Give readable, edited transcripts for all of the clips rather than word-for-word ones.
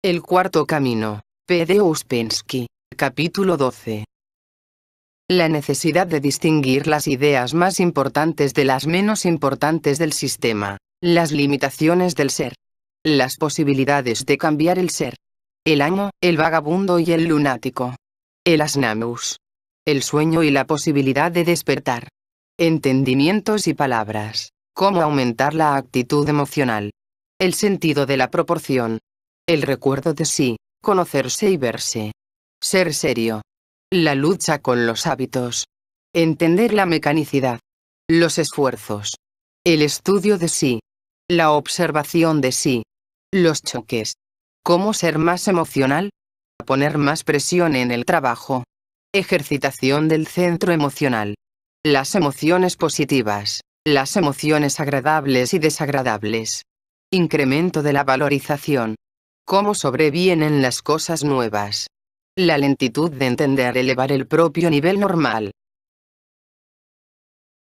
El cuarto camino. P. de Ouspensky. Capítulo 12. La necesidad de distinguir las ideas más importantes de las menos importantes del sistema. Las limitaciones del ser. Las posibilidades de cambiar el ser. El amo, el vagabundo y el lunático. El asnamus. El sueño y la posibilidad de despertar. Entendimientos y palabras. Cómo aumentar la actitud emocional. El sentido de la proporción. El recuerdo de sí, conocerse y verse. Ser serio. La lucha con los hábitos. Entender la mecanicidad. Los esfuerzos. El estudio de sí. La observación de sí. Los choques. Cómo ser más emocional. Poner más presión en el trabajo. Ejercitación del centro emocional. Las emociones positivas. Las emociones agradables y desagradables. Incremento de la valorización. Cómo sobrevienen las cosas nuevas. La lentitud de entender elevar el propio nivel normal.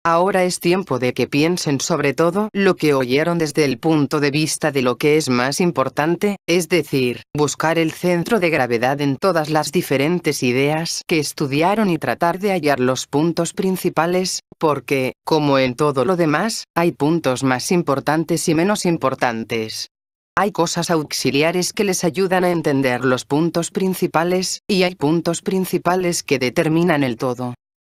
Ahora es tiempo de que piensen sobre todo lo que oyeron desde el punto de vista de lo que es más importante, es decir, buscar el centro de gravedad en todas las diferentes ideas que estudiaron y tratar de hallar los puntos principales, porque, como en todo lo demás, hay puntos más importantes y menos importantes. Hay cosas auxiliares que les ayudan a entender los puntos principales, y hay puntos principales que determinan el todo.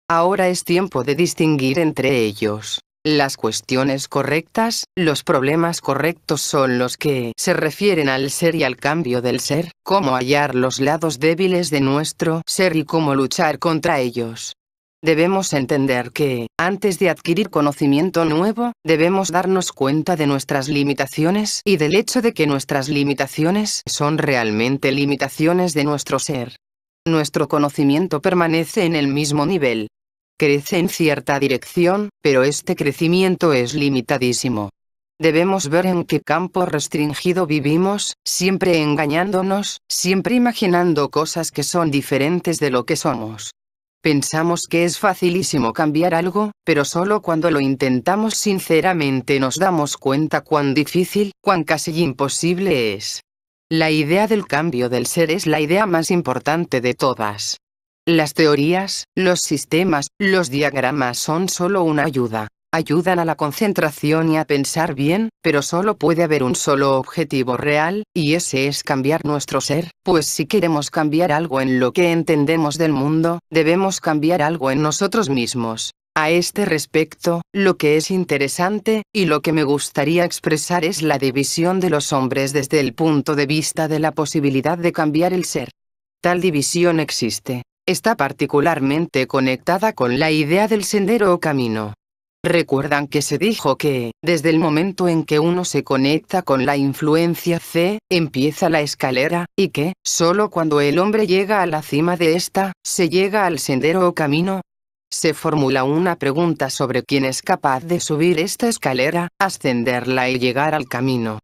Ahora es tiempo de distinguir entre ellos. Las cuestiones correctas, los problemas correctos son los que se refieren al ser y al cambio del ser, cómo hallar los lados débiles de nuestro ser y cómo luchar contra ellos. Debemos entender que, antes de adquirir conocimiento nuevo, debemos darnos cuenta de nuestras limitaciones y del hecho de que nuestras limitaciones son realmente limitaciones de nuestro ser. Nuestro conocimiento permanece en el mismo nivel. Crece en cierta dirección, pero este crecimiento es limitadísimo. Debemos ver en qué campo restringido vivimos, siempre engañándonos, siempre imaginando cosas que son diferentes de lo que somos. Pensamos que es facilísimo cambiar algo, pero solo cuando lo intentamos sinceramente nos damos cuenta cuán difícil, cuán casi imposible es. La idea del cambio del ser es la idea más importante de todas. Las teorías, los sistemas, los diagramas son solo una ayuda. Ayudan a la concentración y a pensar bien, pero solo puede haber un solo objetivo real, y ese es cambiar nuestro ser, pues si queremos cambiar algo en lo que entendemos del mundo, debemos cambiar algo en nosotros mismos. A este respecto, lo que es interesante, y lo que me gustaría expresar es la división de los hombres desde el punto de vista de la posibilidad de cambiar el ser. Tal división existe. Está particularmente conectada con la idea del sendero o camino. Recuerdan que se dijo que, desde el momento en que uno se conecta con la influencia C, empieza la escalera, y que, solo cuando el hombre llega a la cima de esta, se llega al sendero o camino. Se formula una pregunta sobre quién es capaz de subir esta escalera, ascenderla y llegar al camino.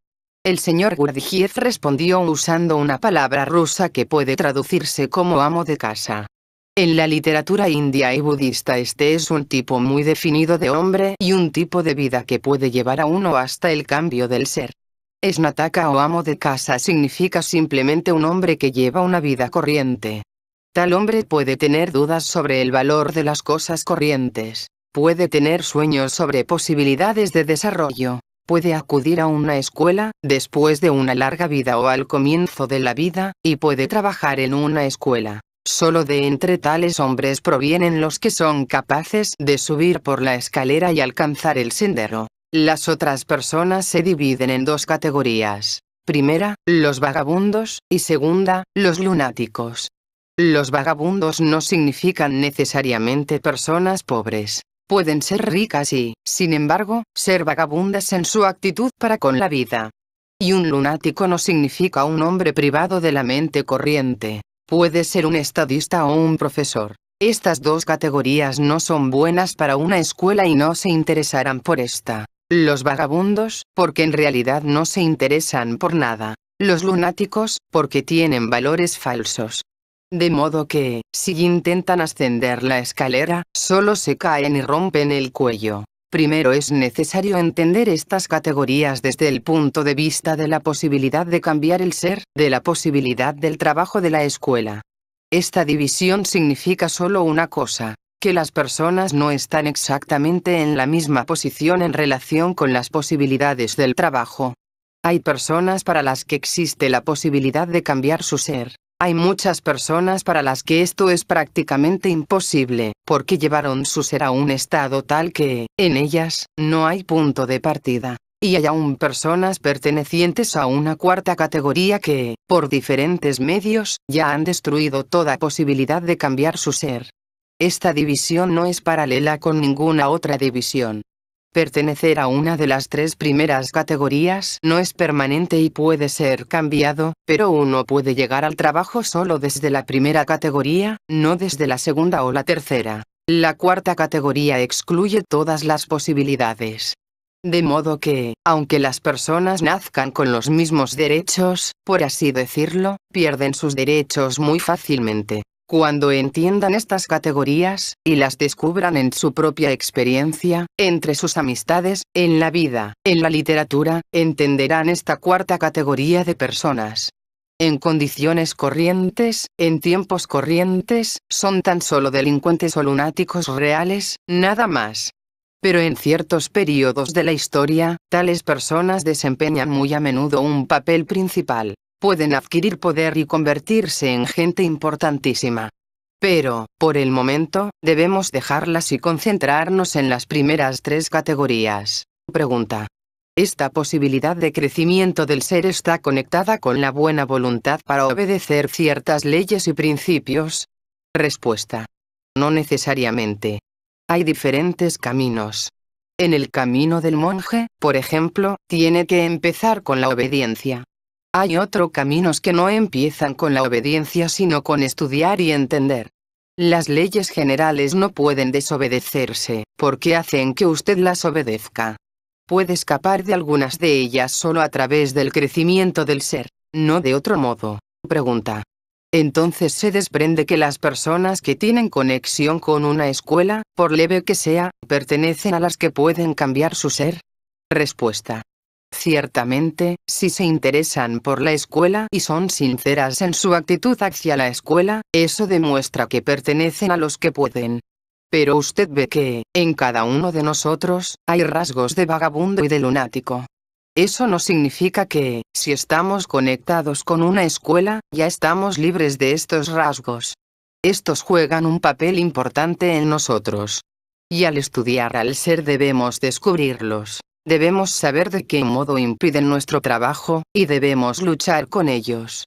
El señor Gurdjieff respondió usando una palabra rusa que puede traducirse como amo de casa. En la literatura india y budista este es un tipo muy definido de hombre y un tipo de vida que puede llevar a uno hasta el cambio del ser. Snataka o amo de casa significa simplemente un hombre que lleva una vida corriente. Tal hombre puede tener dudas sobre el valor de las cosas corrientes, puede tener sueños sobre posibilidades de desarrollo, puede acudir a una escuela, después de una larga vida o al comienzo de la vida, y puede trabajar en una escuela. Solo de entre tales hombres provienen los que son capaces de subir por la escalera y alcanzar el sendero. Las otras personas se dividen en dos categorías. Primera, los vagabundos, y segunda, los lunáticos. Los vagabundos no significan necesariamente personas pobres. Pueden ser ricas y, sin embargo, ser vagabundas en su actitud para con la vida. Y un lunático no significa un hombre privado de la mente corriente. Puede ser un estadista o un profesor. Estas dos categorías no son buenas para una escuela y no se interesarán por esta. Los vagabundos, porque en realidad no se interesan por nada. Los lunáticos, porque tienen valores falsos. De modo que, si intentan ascender la escalera, solo se caen y rompen el cuello. Primero es necesario entender estas categorías desde el punto de vista de la posibilidad de cambiar el ser, de la posibilidad del trabajo de la escuela. Esta división significa solo una cosa, que las personas no están exactamente en la misma posición en relación con las posibilidades del trabajo. Hay personas para las que existe la posibilidad de cambiar su ser. Hay muchas personas para las que esto es prácticamente imposible, porque llevaron su ser a un estado tal que, en ellas, no hay punto de partida. Y hay aún personas pertenecientes a una cuarta categoría que, por diferentes medios, ya han destruido toda posibilidad de cambiar su ser. Esta división no es paralela con ninguna otra división. Pertenecer a una de las tres primeras categorías no es permanente y puede ser cambiado, pero uno puede llegar al trabajo solo desde la primera categoría, no desde la segunda o la tercera. La cuarta categoría excluye todas las posibilidades. De modo que, aunque las personas nazcan con los mismos derechos, por así decirlo, pierden sus derechos muy fácilmente. Cuando entiendan estas categorías, y las descubran en su propia experiencia, entre sus amistades, en la vida, en la literatura, entenderán esta cuarta categoría de personas. En condiciones corrientes, en tiempos corrientes, son tan solo delincuentes o lunáticos reales, nada más. Pero en ciertos periodos de la historia, tales personas desempeñan muy a menudo un papel principal. Pueden adquirir poder y convertirse en gente importantísima. Pero, por el momento, debemos dejarlas y concentrarnos en las primeras tres categorías. Pregunta. ¿Esta posibilidad de crecimiento del ser está conectada con la buena voluntad para obedecer ciertas leyes y principios? Respuesta. No necesariamente. Hay diferentes caminos. En el camino del monje, por ejemplo, tiene que empezar con la obediencia. Hay otros caminos que no empiezan con la obediencia sino con estudiar y entender. Las leyes generales no pueden desobedecerse, porque hacen que usted las obedezca. Puede escapar de algunas de ellas solo a través del crecimiento del ser, no de otro modo. Pregunta. Entonces se desprende que las personas que tienen conexión con una escuela, por leve que sea, pertenecen a las que pueden cambiar su ser. Respuesta. Ciertamente, si se interesan por la escuela y son sinceras en su actitud hacia la escuela, eso demuestra que pertenecen a los que pueden. Pero usted ve que, en cada uno de nosotros, hay rasgos de vagabundo y de lunático. Eso no significa que, si estamos conectados con una escuela, ya estamos libres de estos rasgos. Estos juegan un papel importante en nosotros. Y al estudiar al ser debemos descubrirlos. Debemos saber de qué modo impiden nuestro trabajo, y debemos luchar con ellos.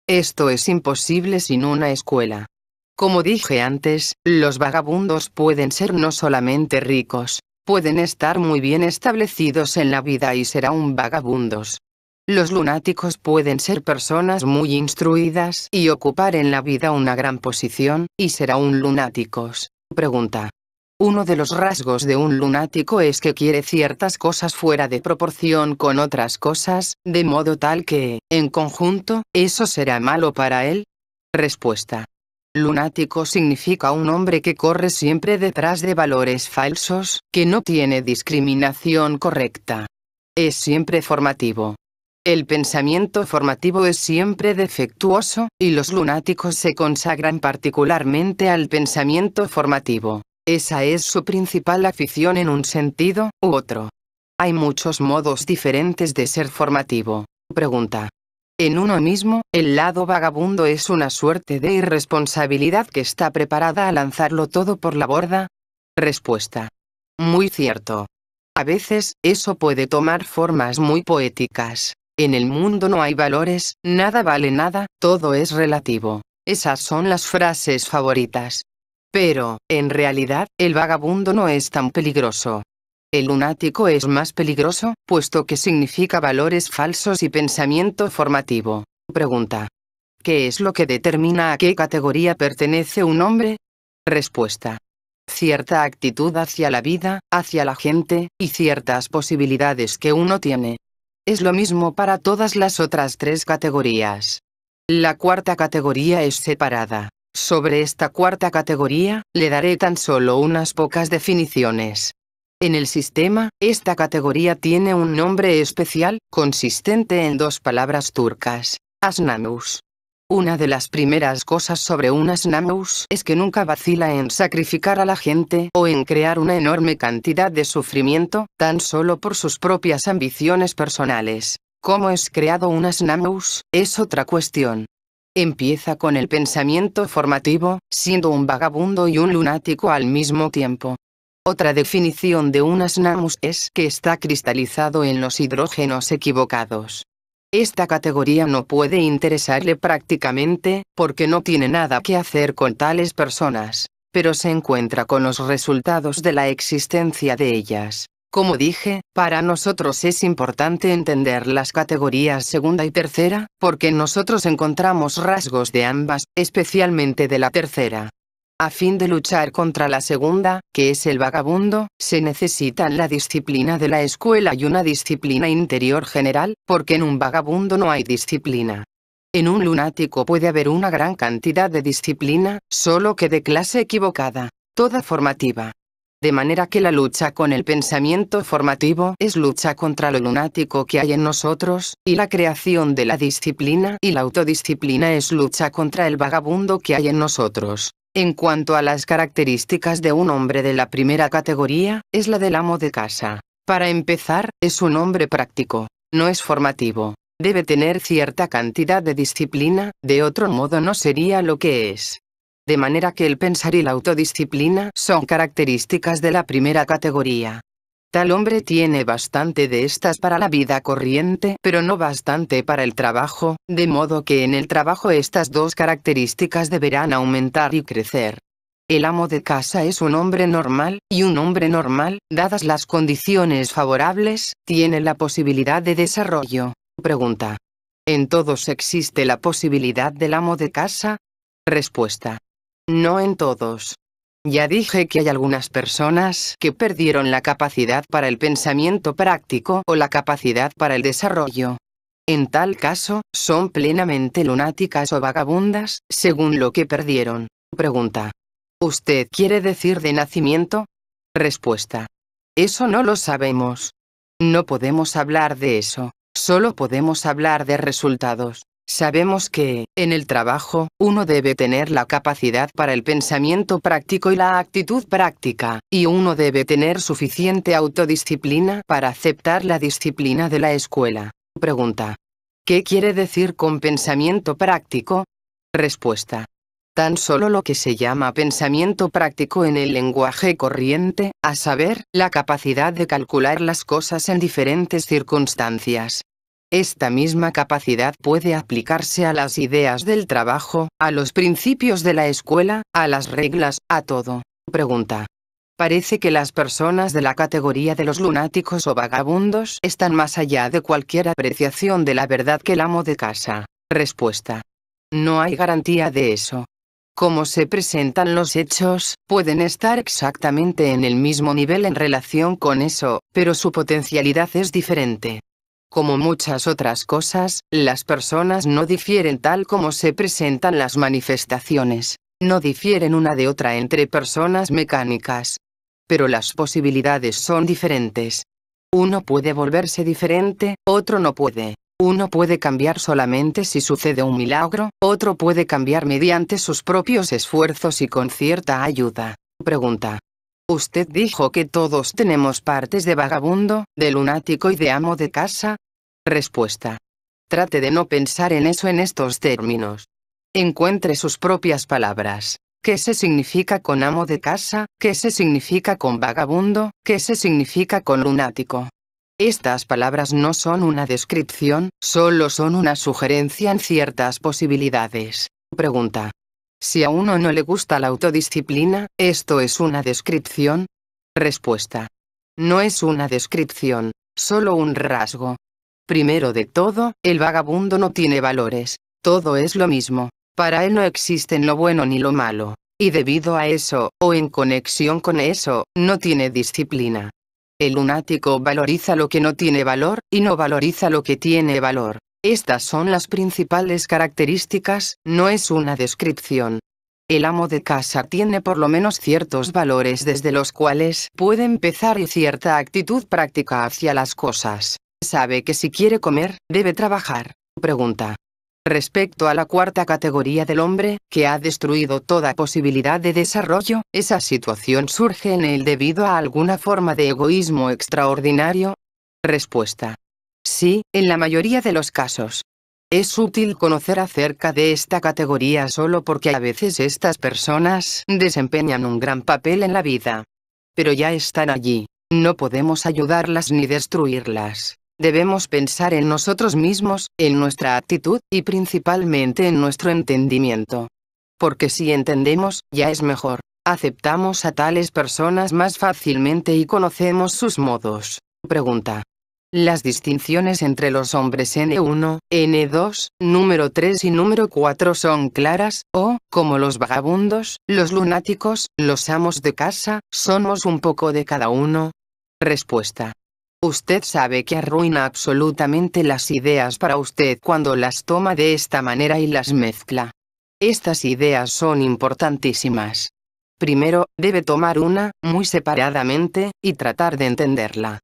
Esto es imposible sin una escuela. Como dije antes, los vagabundos pueden ser no solamente ricos, pueden estar muy bien establecidos en la vida y ser aún vagabundos. Los lunáticos pueden ser personas muy instruidas y ocupar en la vida una gran posición, y ser aún lunáticos. Pregunta. Uno de los rasgos de un lunático es que quiere ciertas cosas fuera de proporción con otras cosas, de modo tal que, en conjunto, ¿eso será malo para él? Respuesta. Lunático significa un hombre que corre siempre detrás de valores falsos, que no tiene discriminación correcta. Es siempre formativo. El pensamiento formativo es siempre defectuoso, y los lunáticos se consagran particularmente al pensamiento formativo. Esa es su principal afición en un sentido u otro. Hay muchos modos diferentes de ser formativo. Pregunta. En uno mismo, el lado vagabundo es una suerte de irresponsabilidad que está preparada a lanzarlo todo por la borda. Respuesta. Muy cierto. A veces, eso puede tomar formas muy poéticas. En el mundo no hay valores, nada vale nada, todo es relativo. Esas son las frases favoritas. Pero, en realidad, el vagabundo no es tan peligroso. El lunático es más peligroso, puesto que significa valores falsos y pensamiento formativo. Pregunta. ¿Qué es lo que determina a qué categoría pertenece un hombre? Respuesta. Cierta actitud hacia la vida, hacia la gente, y ciertas posibilidades que uno tiene. Es lo mismo para todas las otras tres categorías. La cuarta categoría es separada. Sobre esta cuarta categoría, le daré tan solo unas pocas definiciones. En el sistema, esta categoría tiene un nombre especial, consistente en dos palabras turcas, asnamus. Una de las primeras cosas sobre un asnamus es que nunca vacila en sacrificar a la gente o en crear una enorme cantidad de sufrimiento, tan solo por sus propias ambiciones personales. ¿Cómo es creado un asnamus? Es otra cuestión. Empieza con el pensamiento formativo, siendo un vagabundo y un lunático al mismo tiempo. Otra definición de un asnamus es que está cristalizado en los hidrógenos equivocados. Esta categoría no puede interesarle prácticamente, porque no tiene nada que hacer con tales personas, pero se encuentra con los resultados de la existencia de ellas. Como dije, para nosotros es importante entender las categorías segunda y tercera, porque nosotros encontramos rasgos de ambas, especialmente de la tercera. A fin de luchar contra la segunda, que es el vagabundo, se necesitan la disciplina de la escuela y una disciplina interior general, porque en un vagabundo no hay disciplina. En un lunático puede haber una gran cantidad de disciplina, solo que de clase equivocada, toda formativa. De manera que la lucha con el pensamiento formativo es lucha contra lo lunático que hay en nosotros, y la creación de la disciplina y la autodisciplina es lucha contra el vagabundo que hay en nosotros. En cuanto a las características de un hombre de la primera categoría, es la del amo de casa. Para empezar, es un hombre práctico, no es formativo. Debe tener cierta cantidad de disciplina, de otro modo no sería lo que es. De manera que el pensar y la autodisciplina son características de la primera categoría. Tal hombre tiene bastante de estas para la vida corriente, pero no bastante para el trabajo, de modo que en el trabajo estas dos características deberán aumentar y crecer. El amo de casa es un hombre normal, y un hombre normal, dadas las condiciones favorables, tiene la posibilidad de desarrollo. Pregunta. ¿En todos existe la posibilidad del amo de casa? Respuesta. No en todos. Ya dije que hay algunas personas que perdieron la capacidad para el pensamiento práctico o la capacidad para el desarrollo. En tal caso, son plenamente lunáticas o vagabundas, según lo que perdieron. Pregunta. ¿Usted quiere decir de nacimiento? Respuesta. Eso no lo sabemos. No podemos hablar de eso. Solo podemos hablar de resultados. Sabemos que, en el trabajo, uno debe tener la capacidad para el pensamiento práctico y la actitud práctica, y uno debe tener suficiente autodisciplina para aceptar la disciplina de la escuela. Pregunta. ¿Qué quiere decir con pensamiento práctico? Respuesta. Tan solo lo que se llama pensamiento práctico en el lenguaje corriente, a saber, la capacidad de calcular las cosas en diferentes circunstancias. Esta misma capacidad puede aplicarse a las ideas del trabajo, a los principios de la escuela, a las reglas, a todo. Pregunta. Parece que las personas de la categoría de los lunáticos o vagabundos están más allá de cualquier apreciación de la verdad que el amo de casa. Respuesta. No hay garantía de eso. Como se presentan los hechos, pueden estar exactamente en el mismo nivel en relación con eso, pero su potencialidad es diferente. Como muchas otras cosas, las personas no difieren tal como se presentan las manifestaciones. No difieren una de otra entre personas mecánicas. Pero las posibilidades son diferentes. Uno puede volverse diferente, otro no puede. Uno puede cambiar solamente si sucede un milagro, otro puede cambiar mediante sus propios esfuerzos y con cierta ayuda. Pregunta. ¿Usted dijo que todos tenemos partes de vagabundo, de lunático y de amo de casa? Respuesta. Trate de no pensar en eso en estos términos. Encuentre sus propias palabras. ¿Qué se significa con amo de casa? ¿Qué se significa con vagabundo? ¿Qué se significa con lunático? Estas palabras no son una descripción, solo son una sugerencia en ciertas posibilidades. Pregunta. Si a uno no le gusta la autodisciplina, ¿esto es una descripción? Respuesta. No es una descripción, solo un rasgo. Primero de todo, el vagabundo no tiene valores, todo es lo mismo, para él no existen lo bueno ni lo malo, y debido a eso, o en conexión con eso, no tiene disciplina. El lunático valoriza lo que no tiene valor, y no valoriza lo que tiene valor. Estas son las principales características, no es una descripción. El amo de casa tiene por lo menos ciertos valores desde los cuales puede empezar y cierta actitud práctica hacia las cosas. Sabe que si quiere comer, debe trabajar. Pregunta. Respecto a la cuarta categoría del hombre, que ha destruido toda posibilidad de desarrollo, ¿esa situación surge en él debido a alguna forma de egoísmo extraordinario? Respuesta. Sí, en la mayoría de los casos. Es útil conocer acerca de esta categoría solo porque a veces estas personas desempeñan un gran papel en la vida. Pero ya están allí. No podemos ayudarlas ni destruirlas. Debemos pensar en nosotros mismos, en nuestra actitud, y principalmente en nuestro entendimiento. Porque si entendemos, ya es mejor. Aceptamos a tales personas más fácilmente y conocemos sus modos. Pregunta. Las distinciones entre los hombres N1, N2, número 3 y número 4 son claras, o, como los vagabundos, los lunáticos, los amos de casa, somos un poco de cada uno. Respuesta. Usted sabe que arruina absolutamente las ideas para usted cuando las toma de esta manera y las mezcla. Estas ideas son importantísimas. Primero, debe tomar una, muy separadamente, y tratar de entenderla.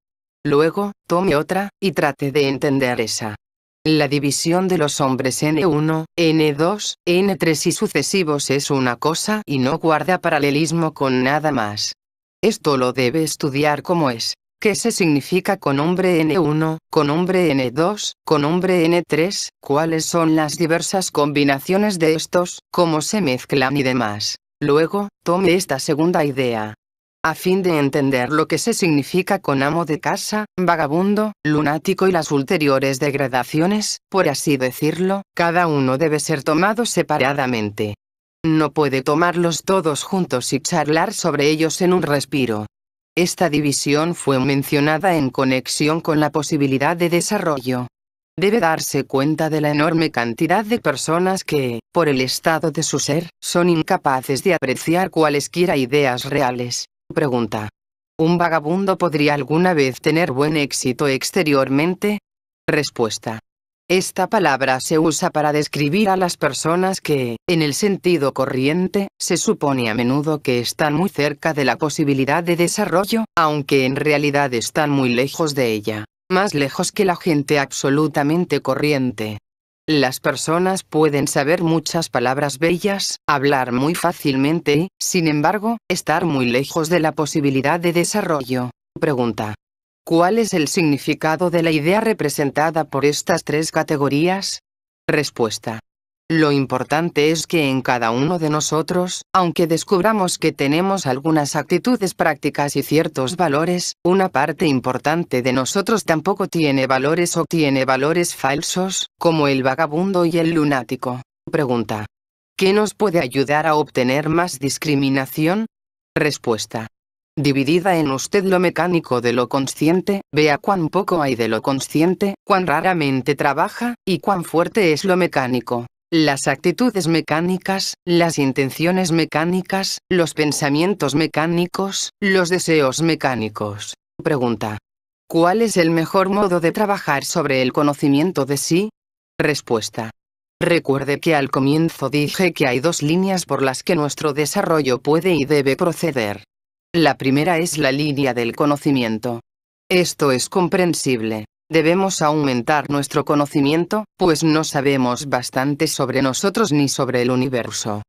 Luego, tome otra, y trate de entender esa. La división de los hombres N1, N2, N3 y sucesivos es una cosa y no guarda paralelismo con nada más. Esto lo debe estudiar como es. ¿Qué se significa con hombre N1, con hombre N2, con hombre N3? ¿Cuáles son las diversas combinaciones de estos? ¿Cómo se mezclan y demás? Luego, tome esta segunda idea. A fin de entender lo que se significa con amo de casa, vagabundo, lunático y las ulteriores degradaciones, por así decirlo, cada uno debe ser tomado separadamente. No puede tomarlos todos juntos y charlar sobre ellos en un respiro. Esta división fue mencionada en conexión con la posibilidad de desarrollo. Debe darse cuenta de la enorme cantidad de personas que, por el estado de su ser, son incapaces de apreciar cualesquiera ideas reales. Pregunta. ¿Un vagabundo podría alguna vez tener buen éxito exteriormente? Respuesta. Esta palabra se usa para describir a las personas que, en el sentido corriente, se supone a menudo que están muy cerca de la posibilidad de desarrollo, aunque en realidad están muy lejos de ella, más lejos que la gente absolutamente corriente. Las personas pueden saber muchas palabras bellas, hablar muy fácilmente y, sin embargo, estar muy lejos de la posibilidad de desarrollo. Pregunta. ¿Cuál es el significado de la idea representada por estas tres categorías? Respuesta. Lo importante es que en cada uno de nosotros, aunque descubramos que tenemos algunas actitudes prácticas y ciertos valores, una parte importante de nosotros tampoco tiene valores o tiene valores falsos, como el vagabundo y el lunático. Pregunta. ¿Qué nos puede ayudar a obtener más discriminación? Respuesta. Dividida en usted lo mecánico de lo consciente, vea cuán poco hay de lo consciente, cuán raramente trabaja, y cuán fuerte es lo mecánico. Las actitudes mecánicas, las intenciones mecánicas, los pensamientos mecánicos, los deseos mecánicos. Pregunta. ¿Cuál es el mejor modo de trabajar sobre el conocimiento de sí? Respuesta. Recuerde que al comienzo dije que hay dos líneas por las que nuestro desarrollo puede y debe proceder. La primera es la línea del conocimiento. Esto es comprensible. Debemos aumentar nuestro conocimiento, pues no sabemos bastante sobre nosotros ni sobre el universo.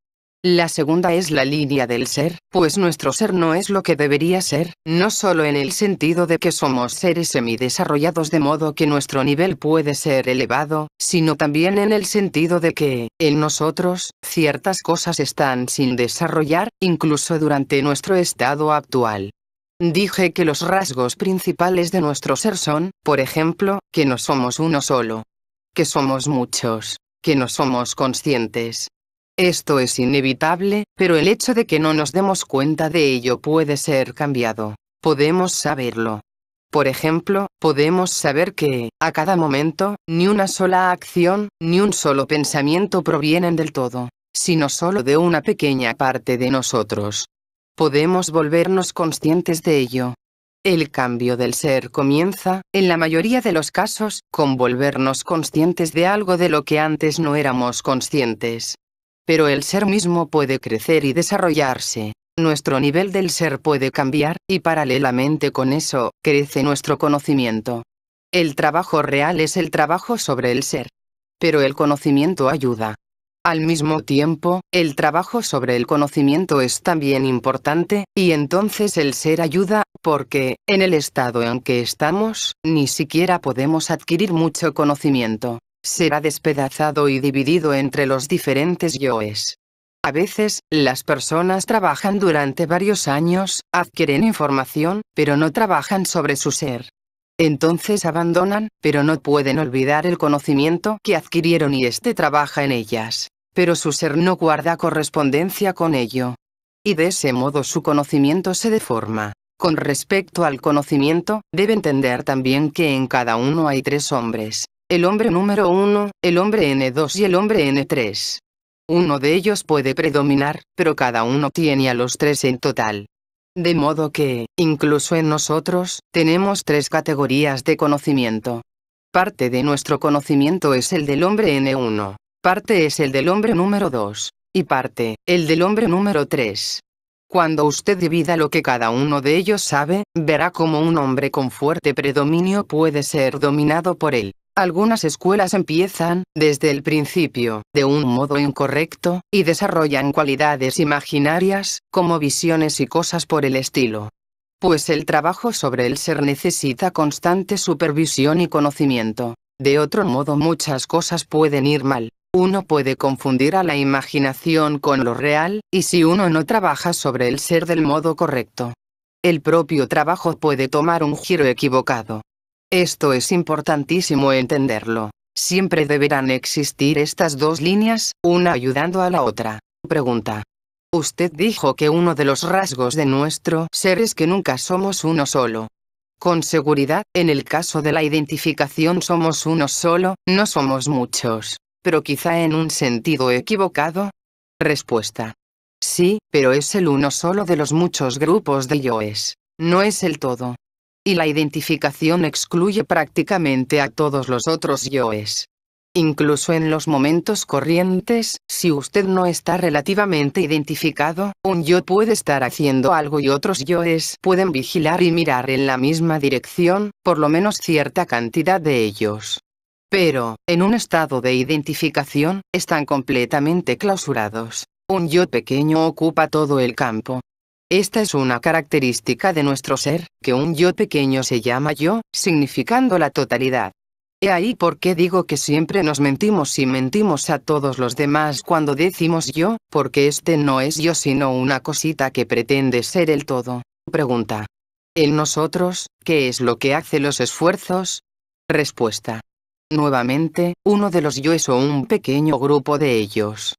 La segunda es la línea del ser, pues nuestro ser no es lo que debería ser, no solo en el sentido de que somos seres semidesarrollados de modo que nuestro nivel puede ser elevado, sino también en el sentido de que, en nosotros, ciertas cosas están sin desarrollar, incluso durante nuestro estado actual. Dije que los rasgos principales de nuestro ser son, por ejemplo, que no somos uno solo, que somos muchos, que no somos conscientes. Esto es inevitable, pero el hecho de que no nos demos cuenta de ello puede ser cambiado. Podemos saberlo. Por ejemplo, podemos saber que, a cada momento, ni una sola acción, ni un solo pensamiento provienen del todo, sino solo de una pequeña parte de nosotros. Podemos volvernos conscientes de ello. El cambio del ser comienza, en la mayoría de los casos, con volvernos conscientes de algo de lo que antes no éramos conscientes. Pero el ser mismo puede crecer y desarrollarse. Nuestro nivel del ser puede cambiar, y paralelamente con eso, crece nuestro conocimiento. El trabajo real es el trabajo sobre el ser. Pero el conocimiento ayuda. Al mismo tiempo, el trabajo sobre el conocimiento es también importante, y entonces el ser ayuda, porque, en el estado en que estamos, ni siquiera podemos adquirir mucho conocimiento. Será despedazado y dividido entre los diferentes yoes. A veces, las personas trabajan durante varios años, adquieren información, pero no trabajan sobre su ser. Entonces abandonan, pero no pueden olvidar el conocimiento que adquirieron y este trabaja en ellas. Pero su ser no guarda correspondencia con ello. Y de ese modo su conocimiento se deforma. Con respecto al conocimiento, debe entender también que en cada uno hay 3 hombres. El hombre número 1, el hombre N2 y el hombre N3. Uno de ellos puede predominar, pero cada uno tiene a los 3 en total. De modo que, incluso en nosotros, tenemos 3 categorías de conocimiento. Parte de nuestro conocimiento es el del hombre N1. Parte es el del hombre número 2, y parte, el del hombre número 3. Cuando usted divida lo que cada uno de ellos sabe, verá cómo un hombre con fuerte predominio puede ser dominado por él. Algunas escuelas empiezan, desde el principio, de un modo incorrecto, y desarrollan cualidades imaginarias, como visiones y cosas por el estilo. Pues el trabajo sobre el ser necesita constante supervisión y conocimiento. De otro modo muchas cosas pueden ir mal. Uno puede confundir a la imaginación con lo real, y si uno no trabaja sobre el ser del modo correcto, el propio trabajo puede tomar un giro equivocado. Esto es importantísimo entenderlo. Siempre deberán existir estas 2 líneas, una ayudando a la otra. Pregunta. Usted dijo que uno de los rasgos de nuestro ser es que nunca somos uno solo. Con seguridad, en el caso de la identificación somos uno solo, no somos muchos. Pero quizá en un sentido equivocado. Respuesta. Sí, pero es el uno solo de los muchos grupos de yoes. No es el todo. Y la identificación excluye prácticamente a todos los otros yoes. Incluso en los momentos corrientes, si usted no está relativamente identificado, un yo puede estar haciendo algo y otros yoes pueden vigilar y mirar en la misma dirección, por lo menos cierta cantidad de ellos. Pero, en un estado de identificación, están completamente clausurados. Un yo pequeño ocupa todo el campo. Esta es una característica de nuestro ser, que un yo pequeño se llama yo, significando la totalidad. He ahí por qué digo que siempre nos mentimos y mentimos a todos los demás cuando decimos yo, porque este no es yo sino una cosita que pretende ser el todo. Pregunta. ¿En nosotros, qué es lo que hace los esfuerzos? Respuesta. Nuevamente, uno de los yoes o un pequeño grupo de ellos.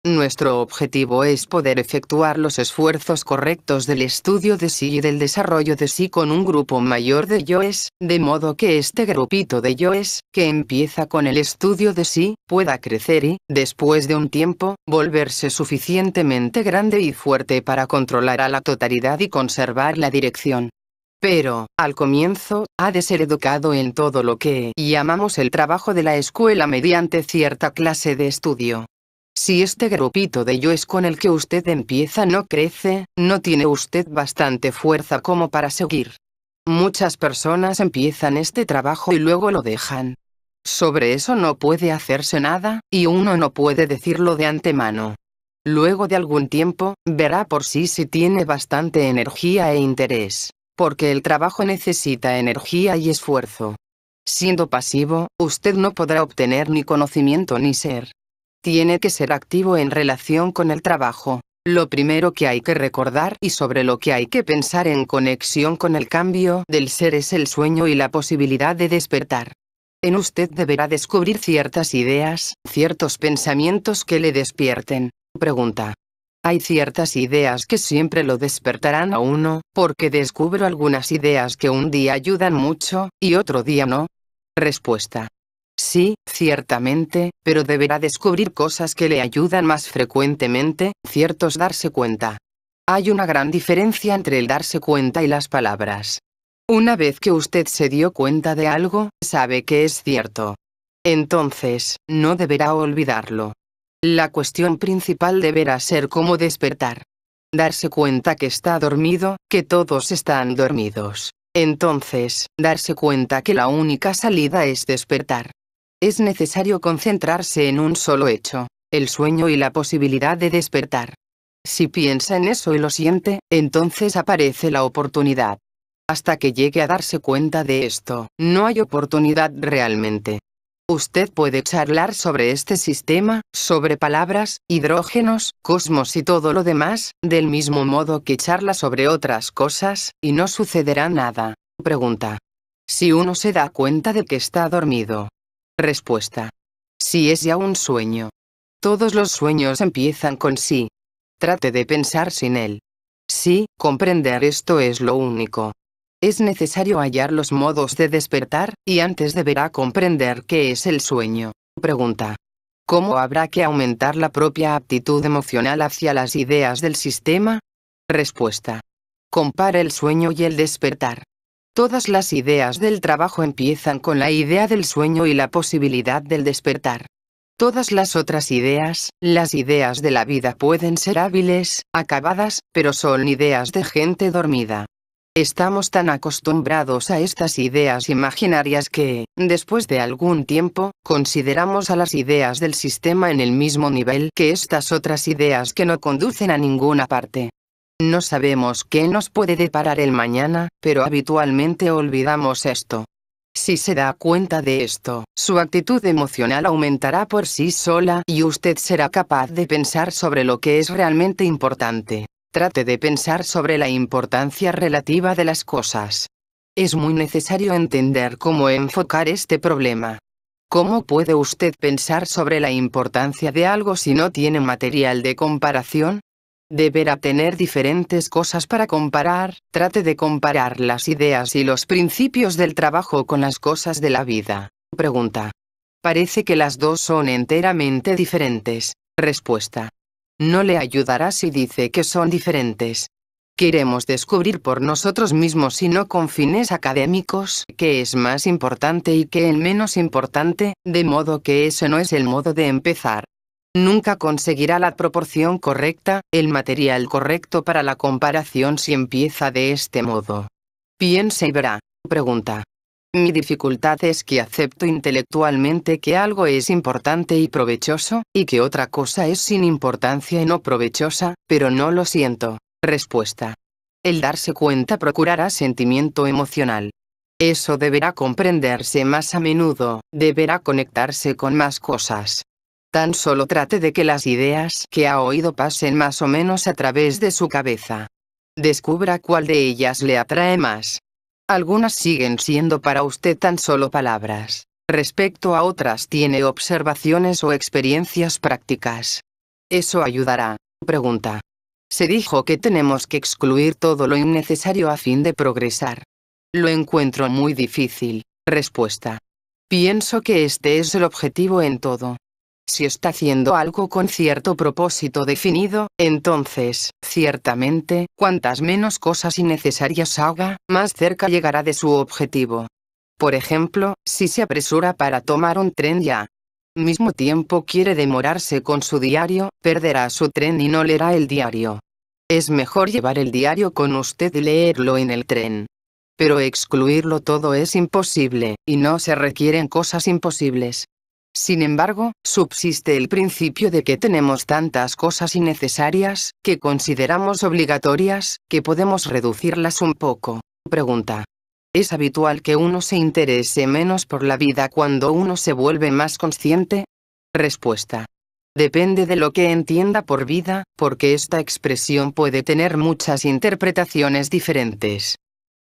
Nuestro objetivo es poder efectuar los esfuerzos correctos del estudio de sí y del desarrollo de sí con un grupo mayor de yoes, de modo que este grupito de yoes, que empieza con el estudio de sí, pueda crecer y, después de un tiempo, volverse suficientemente grande y fuerte para controlar a la totalidad y conservar la dirección. Pero, al comienzo, ha de ser educado en todo lo que llamamos el trabajo de la escuela mediante cierta clase de estudio. Si este grupito de yoes con el que usted empieza no crece, no tiene usted bastante fuerza como para seguir. Muchas personas empiezan este trabajo y luego lo dejan. Sobre eso no puede hacerse nada, y uno no puede decirlo de antemano. Luego de algún tiempo, verá por sí si tiene bastante energía e interés. Porque el trabajo necesita energía y esfuerzo. Siendo pasivo, usted no podrá obtener ni conocimiento ni ser. Tiene que ser activo en relación con el trabajo. Lo primero que hay que recordar y sobre lo que hay que pensar en conexión con el cambio del ser es el sueño y la posibilidad de despertar. En usted deberá descubrir ciertas ideas, ciertos pensamientos que le despierten. Pregunta. Hay ciertas ideas que siempre lo despertarán a uno, porque descubro algunas ideas que un día ayudan mucho, y otro día no. Respuesta. Sí, ciertamente, pero deberá descubrir cosas que le ayudan más frecuentemente, ciertos darse cuenta. Hay una gran diferencia entre el darse cuenta y las palabras. Una vez que usted se dio cuenta de algo, sabe que es cierto. Entonces, no deberá olvidarlo. La cuestión principal deberá ser cómo despertar. Darse cuenta que está dormido, que todos están dormidos. Entonces, darse cuenta que la única salida es despertar. Es necesario concentrarse en un solo hecho, el sueño y la posibilidad de despertar. Si piensa en eso y lo siente, entonces aparece la oportunidad. Hasta que llegue a darse cuenta de esto, no hay oportunidad realmente. Usted puede charlar sobre este sistema, sobre palabras, hidrógenos, cosmos y todo lo demás, del mismo modo que charla sobre otras cosas, y no sucederá nada. Pregunta. Si uno se da cuenta de que está dormido. Respuesta. Si es ya un sueño. Todos los sueños empiezan con sí. Trate de pensar sin él. Sí, comprender esto es lo único. Es necesario hallar los modos de despertar, y antes deberá comprender qué es el sueño. Pregunta. ¿Cómo habrá que aumentar la propia aptitud emocional hacia las ideas del sistema? Respuesta. Compare el sueño y el despertar. Todas las ideas del trabajo empiezan con la idea del sueño y la posibilidad del despertar. Todas las otras ideas, las ideas de la vida pueden ser hábiles, acabadas, pero son ideas de gente dormida. Estamos tan acostumbrados a estas ideas imaginarias que, después de algún tiempo, consideramos a las ideas del sistema en el mismo nivel que estas otras ideas que no conducen a ninguna parte. No sabemos qué nos puede deparar el mañana, pero habitualmente olvidamos esto. Si se da cuenta de esto, su actitud emocional aumentará por sí sola y usted será capaz de pensar sobre lo que es realmente importante. Trate de pensar sobre la importancia relativa de las cosas. Es muy necesario entender cómo enfocar este problema. ¿Cómo puede usted pensar sobre la importancia de algo si no tiene material de comparación? Deberá tener diferentes cosas para comparar. Trate de comparar las ideas y los principios del trabajo con las cosas de la vida. Pregunta. Parece que las dos son enteramente diferentes. Respuesta. No le ayudará si dice que son diferentes. Queremos descubrir por nosotros mismos y no con fines académicos qué es más importante y qué es menos importante, de modo que ese no es el modo de empezar. Nunca conseguirá la proporción correcta, el material correcto para la comparación si empieza de este modo. Piense y verá. Pregunta. Mi dificultad es que acepto intelectualmente que algo es importante y provechoso, y que otra cosa es sin importancia y no provechosa, pero no lo siento. Respuesta. El darse cuenta procurará sentimiento emocional. Eso deberá comprenderse más a menudo, deberá conectarse con más cosas. Tan solo trate de que las ideas que ha oído pasen más o menos a través de su cabeza. Descubra cuál de ellas le atrae más. Algunas siguen siendo para usted tan solo palabras. Respecto a otras tiene observaciones o experiencias prácticas. Eso ayudará. Pregunta. Se dijo que tenemos que excluir todo lo innecesario a fin de progresar. Lo encuentro muy difícil. Respuesta. Pienso que este es el objetivo en todo. Si está haciendo algo con cierto propósito definido, entonces, ciertamente, cuantas menos cosas innecesarias haga, más cerca llegará de su objetivo. Por ejemplo, si se apresura para tomar un tren y al mismo tiempo quiere demorarse con su diario, perderá su tren y no leerá el diario. Es mejor llevar el diario con usted y leerlo en el tren. Pero excluirlo todo es imposible, y no se requieren cosas imposibles. Sin embargo, subsiste el principio de que tenemos tantas cosas innecesarias, que consideramos obligatorias, que podemos reducirlas un poco. Pregunta. ¿Es habitual que uno se interese menos por la vida cuando uno se vuelve más consciente? Respuesta. Depende de lo que entienda por vida, porque esta expresión puede tener muchas interpretaciones diferentes.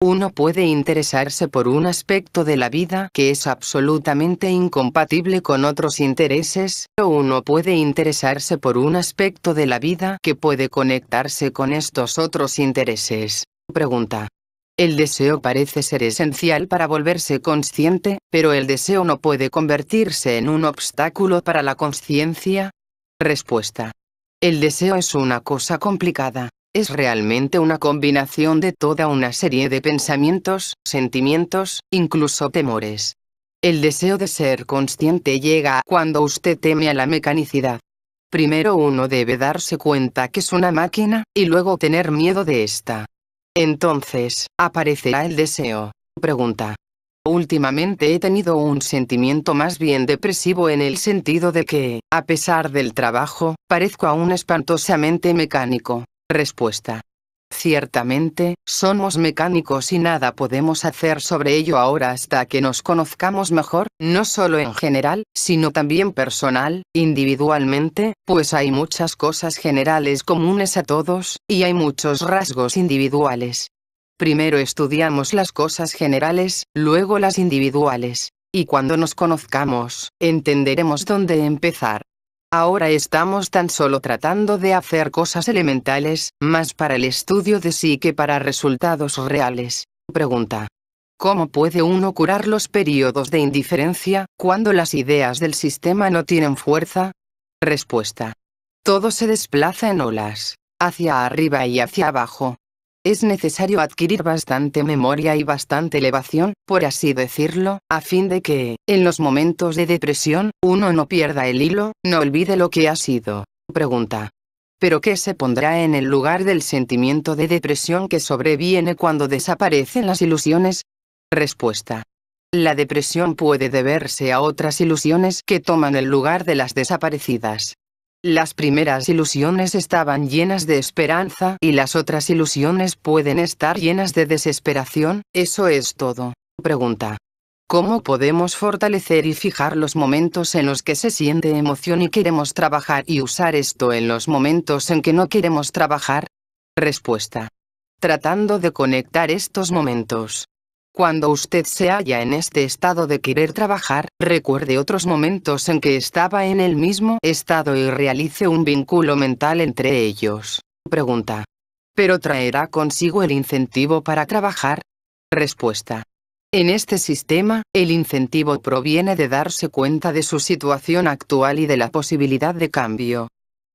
Uno puede interesarse por un aspecto de la vida que es absolutamente incompatible con otros intereses, o uno puede interesarse por un aspecto de la vida que puede conectarse con estos otros intereses. Pregunta. El deseo parece ser esencial para volverse consciente, pero el deseo no puede convertirse en un obstáculo para la consciencia. Respuesta. El deseo es una cosa complicada. Es realmente una combinación de toda una serie de pensamientos, sentimientos, incluso temores. El deseo de ser consciente llega cuando usted teme a la mecanicidad. Primero uno debe darse cuenta que es una máquina, y luego tener miedo de esta. Entonces, ¿aparecerá el deseo? Pregunta. Últimamente he tenido un sentimiento más bien depresivo en el sentido de que, a pesar del trabajo, parezco aún espantosamente mecánico. Respuesta. Ciertamente, somos mecánicos y nada podemos hacer sobre ello ahora hasta que nos conozcamos mejor, no solo en general, sino también personal, individualmente, pues hay muchas cosas generales comunes a todos, y hay muchos rasgos individuales. Primero estudiamos las cosas generales, luego las individuales. Y cuando nos conozcamos, entenderemos dónde empezar. Ahora estamos tan solo tratando de hacer cosas elementales, más para el estudio de sí que para resultados reales. Pregunta. ¿Cómo puede uno curar los periodos de indiferencia, cuando las ideas del sistema no tienen fuerza? Respuesta. Todo se desplaza en olas, hacia arriba y hacia abajo. Es necesario adquirir bastante memoria y bastante elevación, por así decirlo, a fin de que, en los momentos de depresión, uno no pierda el hilo, no olvide lo que ha sido. Pregunta. ¿Pero qué se pondrá en el lugar del sentimiento de depresión que sobreviene cuando desaparecen las ilusiones? Respuesta. La depresión puede deberse a otras ilusiones que toman el lugar de las desaparecidas. Las primeras ilusiones estaban llenas de esperanza y las otras ilusiones pueden estar llenas de desesperación, eso es todo. Pregunta. ¿Cómo podemos fortalecer y fijar los momentos en los que se siente emoción y queremos trabajar y usar esto en los momentos en que no queremos trabajar? Respuesta. Tratando de conectar estos momentos. Cuando usted se halla en este estado de querer trabajar, recuerde otros momentos en que estaba en el mismo estado y realice un vínculo mental entre ellos. Pregunta. ¿Pero traerá consigo el incentivo para trabajar? Respuesta. En este sistema, el incentivo proviene de darse cuenta de su situación actual y de la posibilidad de cambio.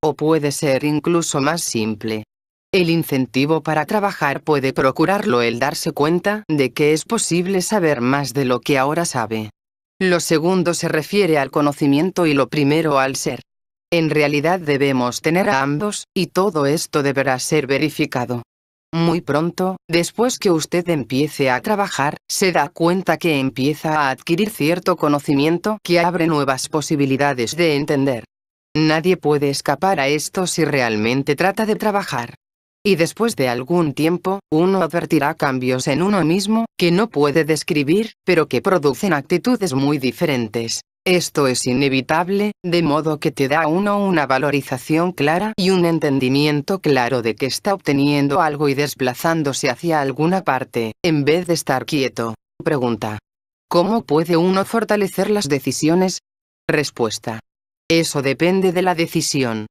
O puede ser incluso más simple. El incentivo para trabajar puede procurarlo el darse cuenta de que es posible saber más de lo que ahora sabe. Lo segundo se refiere al conocimiento y lo primero al ser. En realidad debemos tener a ambos, y todo esto deberá ser verificado. Muy pronto, después que usted empiece a trabajar, se da cuenta que empieza a adquirir cierto conocimiento que abre nuevas posibilidades de entender. Nadie puede escapar a esto si realmente trata de trabajar. Y después de algún tiempo, uno advertirá cambios en uno mismo, que no puede describir, pero que producen actitudes muy diferentes. Esto es inevitable, de modo que te da a uno una valorización clara y un entendimiento claro de que está obteniendo algo y desplazándose hacia alguna parte, en vez de estar quieto. Pregunta. ¿Cómo puede uno fortalecer las decisiones? Respuesta. Eso depende de la decisión.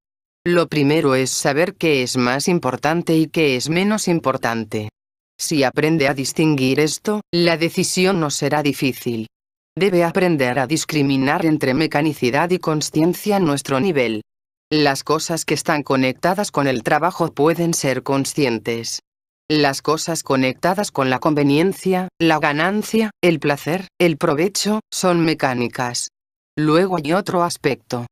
Lo primero es saber qué es más importante y qué es menos importante. Si aprende a distinguir esto, la decisión no será difícil. Debe aprender a discriminar entre mecanicidad y consciencia a nuestro nivel. Las cosas que están conectadas con el trabajo pueden ser conscientes. Las cosas conectadas con la conveniencia, la ganancia, el placer, el provecho, son mecánicas. Luego hay otro aspecto.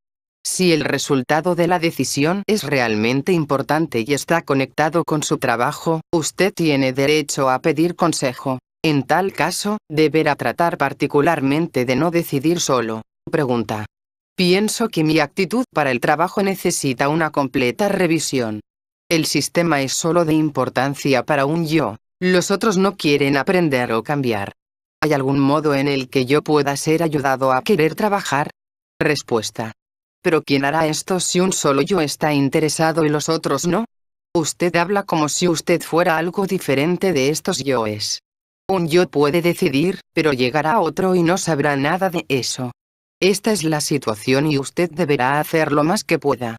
Si el resultado de la decisión es realmente importante y está conectado con su trabajo, usted tiene derecho a pedir consejo. En tal caso, deberá tratar particularmente de no decidir solo. Pregunta. Pienso que mi actitud para el trabajo necesita una completa revisión. El sistema es solo de importancia para un yo. Los otros no quieren aprender o cambiar. ¿Hay algún modo en el que yo pueda ser ayudado a querer trabajar? Respuesta. ¿Pero quién hará esto si un solo yo está interesado y los otros no? Usted habla como si usted fuera algo diferente de estos yoes. Un yo puede decidir, pero llegará otro y no sabrá nada de eso. Esta es la situación y usted deberá hacer lo más que pueda.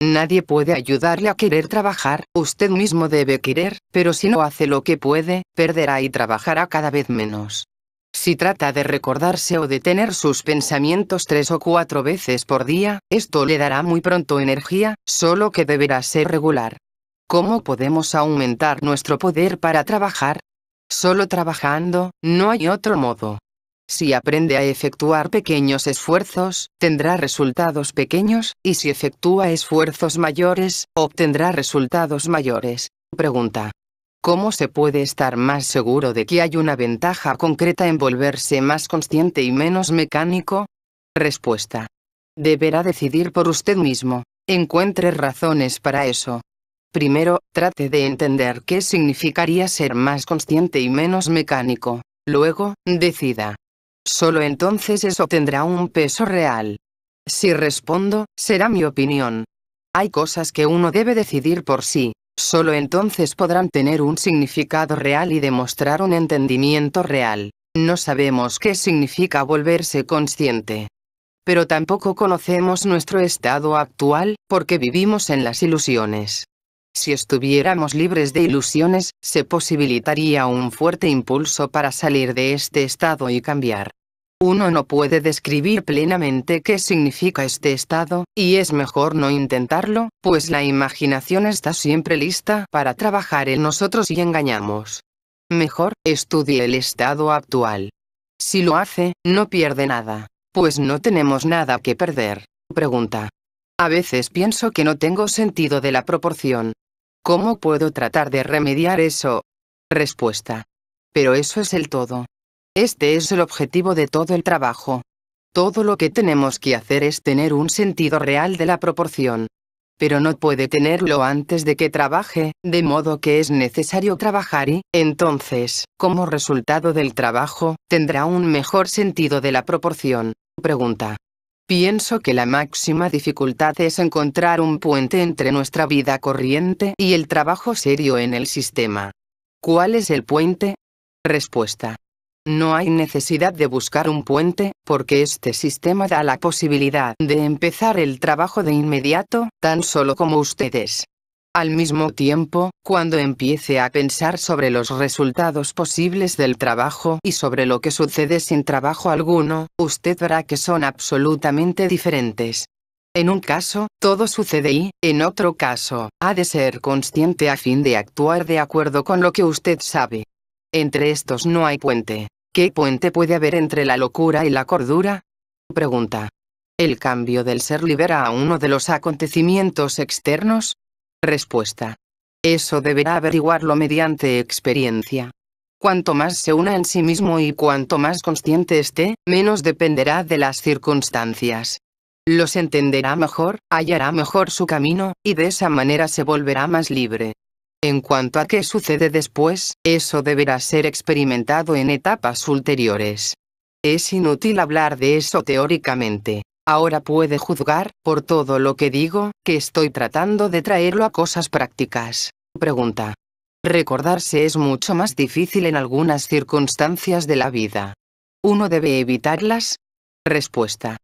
Nadie puede ayudarle a querer trabajar, usted mismo debe querer, pero si no hace lo que puede, perderá y trabajará cada vez menos. Si trata de recordarse o de tener sus pensamientos 3 o 4 veces por día, esto le dará muy pronto energía, solo que deberá ser regular. ¿Cómo podemos aumentar nuestro poder para trabajar? Solo trabajando, no hay otro modo. Si aprende a efectuar pequeños esfuerzos, tendrá resultados pequeños, y si efectúa esfuerzos mayores, obtendrá resultados mayores. Pregunta: ¿cómo se puede estar más seguro de que hay una ventaja concreta en volverse más consciente y menos mecánico? Respuesta: deberá decidir por usted mismo. Encuentre razones para eso. Primero, trate de entender qué significaría ser más consciente y menos mecánico. Luego, decida. Solo entonces eso tendrá un peso real. Si respondo, será mi opinión. Hay cosas que uno debe decidir por sí. Solo entonces podrán tener un significado real y demostrar un entendimiento real. No sabemos qué significa volverse consciente. Pero tampoco conocemos nuestro estado actual, porque vivimos en las ilusiones. Si estuviéramos libres de ilusiones, se posibilitaría un fuerte impulso para salir de este estado y cambiar. Uno no puede describir plenamente qué significa este estado, y es mejor no intentarlo, pues la imaginación está siempre lista para trabajar en nosotros y engañamos. Mejor, estudie el estado actual. Si lo hace, no pierde nada, pues no tenemos nada que perder. Pregunta: a veces pienso que no tengo sentido de la proporción. ¿Cómo puedo tratar de remediar eso? Respuesta: pero eso es el todo. Este es el objetivo de todo el trabajo. Todo lo que tenemos que hacer es tener un sentido real de la proporción. Pero no puede tenerlo antes de que trabaje, de modo que es necesario trabajar y, entonces, como resultado del trabajo, tendrá un mejor sentido de la proporción. Pregunta: pienso que la máxima dificultad es encontrar un puente entre nuestra vida corriente y el trabajo serio en el sistema. ¿Cuál es el puente? Respuesta: no hay necesidad de buscar un puente, porque este sistema da la posibilidad de empezar el trabajo de inmediato, tan solo como ustedes. Al mismo tiempo, cuando empiece a pensar sobre los resultados posibles del trabajo y sobre lo que sucede sin trabajo alguno, usted verá que son absolutamente diferentes. En un caso, todo sucede y, en otro caso, ha de ser consciente a fin de actuar de acuerdo con lo que usted sabe. Entre estos no hay puente. ¿Qué puente puede haber entre la locura y la cordura? Pregunta: ¿el cambio del ser libera a uno de los acontecimientos externos? Respuesta: eso deberá averiguarlo mediante experiencia. Cuanto más se una en sí mismo y cuanto más consciente esté, menos dependerá de las circunstancias. Los entenderá mejor, hallará mejor su camino, y de esa manera se volverá más libre. En cuanto a qué sucede después, eso deberá ser experimentado en etapas ulteriores. Es inútil hablar de eso teóricamente. Ahora puede juzgar, por todo lo que digo, que estoy tratando de traerlo a cosas prácticas. Pregunta: recordarse es mucho más difícil en algunas circunstancias de la vida. ¿Uno debe evitarlas? Respuesta: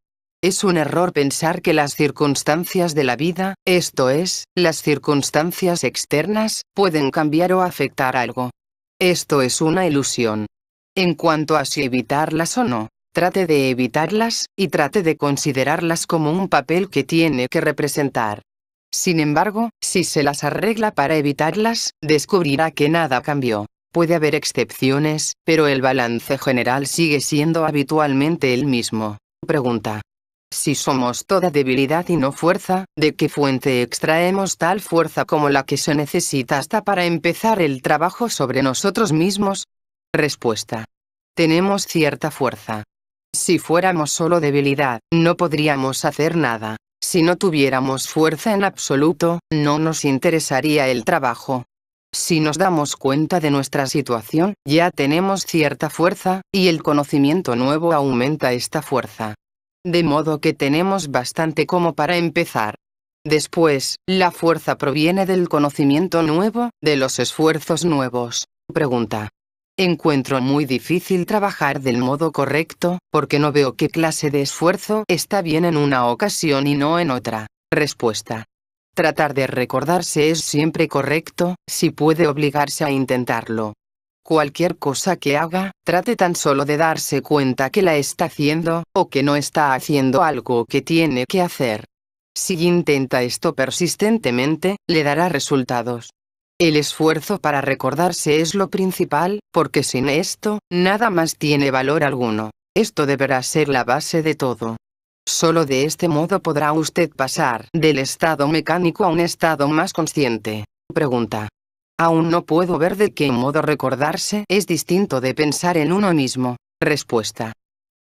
es un error pensar que las circunstancias de la vida, esto es, las circunstancias externas, pueden cambiar o afectar algo. Esto es una ilusión. En cuanto a si evitarlas o no, trate de evitarlas, y trate de considerarlas como un papel que tiene que representar. Sin embargo, si se las arregla para evitarlas, descubrirá que nada cambió. Puede haber excepciones, pero el balance general sigue siendo habitualmente el mismo. Pregunta: si somos toda debilidad y no fuerza, ¿de qué fuente extraemos tal fuerza como la que se necesita hasta para empezar el trabajo sobre nosotros mismos? Respuesta: tenemos cierta fuerza. Si fuéramos solo debilidad, no podríamos hacer nada. Si no tuviéramos fuerza en absoluto, no nos interesaría el trabajo. Si nos damos cuenta de nuestra situación, ya tenemos cierta fuerza, y el conocimiento nuevo aumenta esta fuerza. De modo que tenemos bastante como para empezar. Después, la fuerza proviene del conocimiento nuevo, de los esfuerzos nuevos. Pregunta: encuentro muy difícil trabajar del modo correcto, porque no veo qué clase de esfuerzo está bien en una ocasión y no en otra. Respuesta: tratar de recordarse es siempre correcto, si puede obligarse a intentarlo. Cualquier cosa que haga, trate tan solo de darse cuenta que la está haciendo, o que no está haciendo algo que tiene que hacer. Si intenta esto persistentemente, le dará resultados. El esfuerzo para recordarse es lo principal, porque sin esto, nada más tiene valor alguno. Esto deberá ser la base de todo. Solo de este modo podrá usted pasar del estado mecánico a un estado más consciente. Pregunta. Aún no puedo ver de qué modo recordarse es distinto de pensar en uno mismo. Respuesta.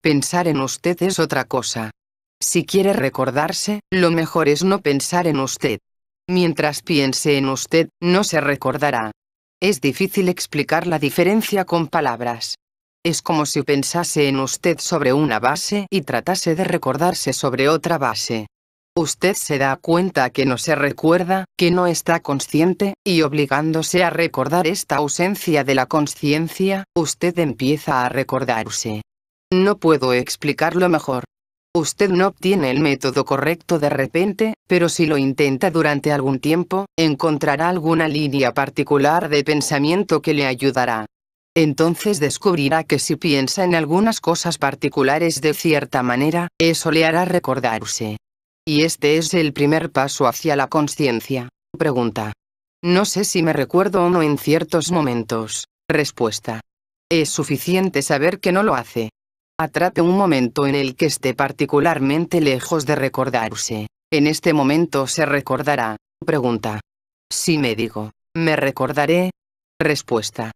Pensar en usted es otra cosa. Si quiere recordarse, lo mejor es no pensar en usted. Mientras piense en usted, no se recordará. Es difícil explicar la diferencia con palabras. Es como si pensase en usted sobre una base y tratase de recordarse sobre otra base. Usted se da cuenta que no se recuerda, que no está consciente, y obligándose a recordar esta ausencia de la consciencia, usted empieza a recordarse. No puedo explicarlo mejor. Usted no obtiene el método correcto de repente, pero si lo intenta durante algún tiempo, encontrará alguna línea particular de pensamiento que le ayudará. Entonces descubrirá que si piensa en algunas cosas particulares de cierta manera, eso le hará recordarse. Y este es el primer paso hacia la consciencia. Pregunta. No sé si me recuerdo o no en ciertos momentos. Respuesta. Es suficiente saber que no lo hace. Atrape un momento en el que esté particularmente lejos de recordarse. En este momento se recordará. Pregunta. Si me digo, ¿me recordaré? Respuesta.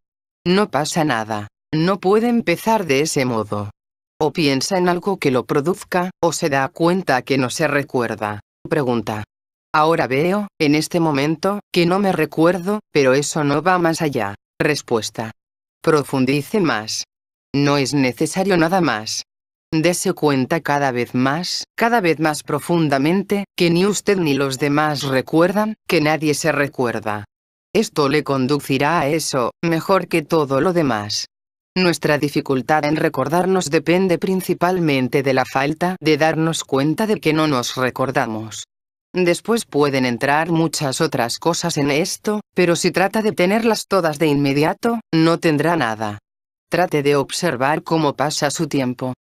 No pasa nada. No puede empezar de ese modo. O piensa en algo que lo produzca, o se da cuenta que no se recuerda. Pregunta. Ahora veo, en este momento, que no me recuerdo, pero eso no va más allá. Respuesta. Profundice más. No es necesario nada más. Dese cuenta cada vez más profundamente, que ni usted ni los demás recuerdan, que nadie se recuerda. Esto le conducirá a eso, mejor que todo lo demás. Nuestra dificultad en recordarnos depende principalmente de la falta de darnos cuenta de que no nos recordamos. Después pueden entrar muchas otras cosas en esto, pero si trata de tenerlas todas de inmediato, no tendrá nada. Trate de observar cómo pasa su tiempo.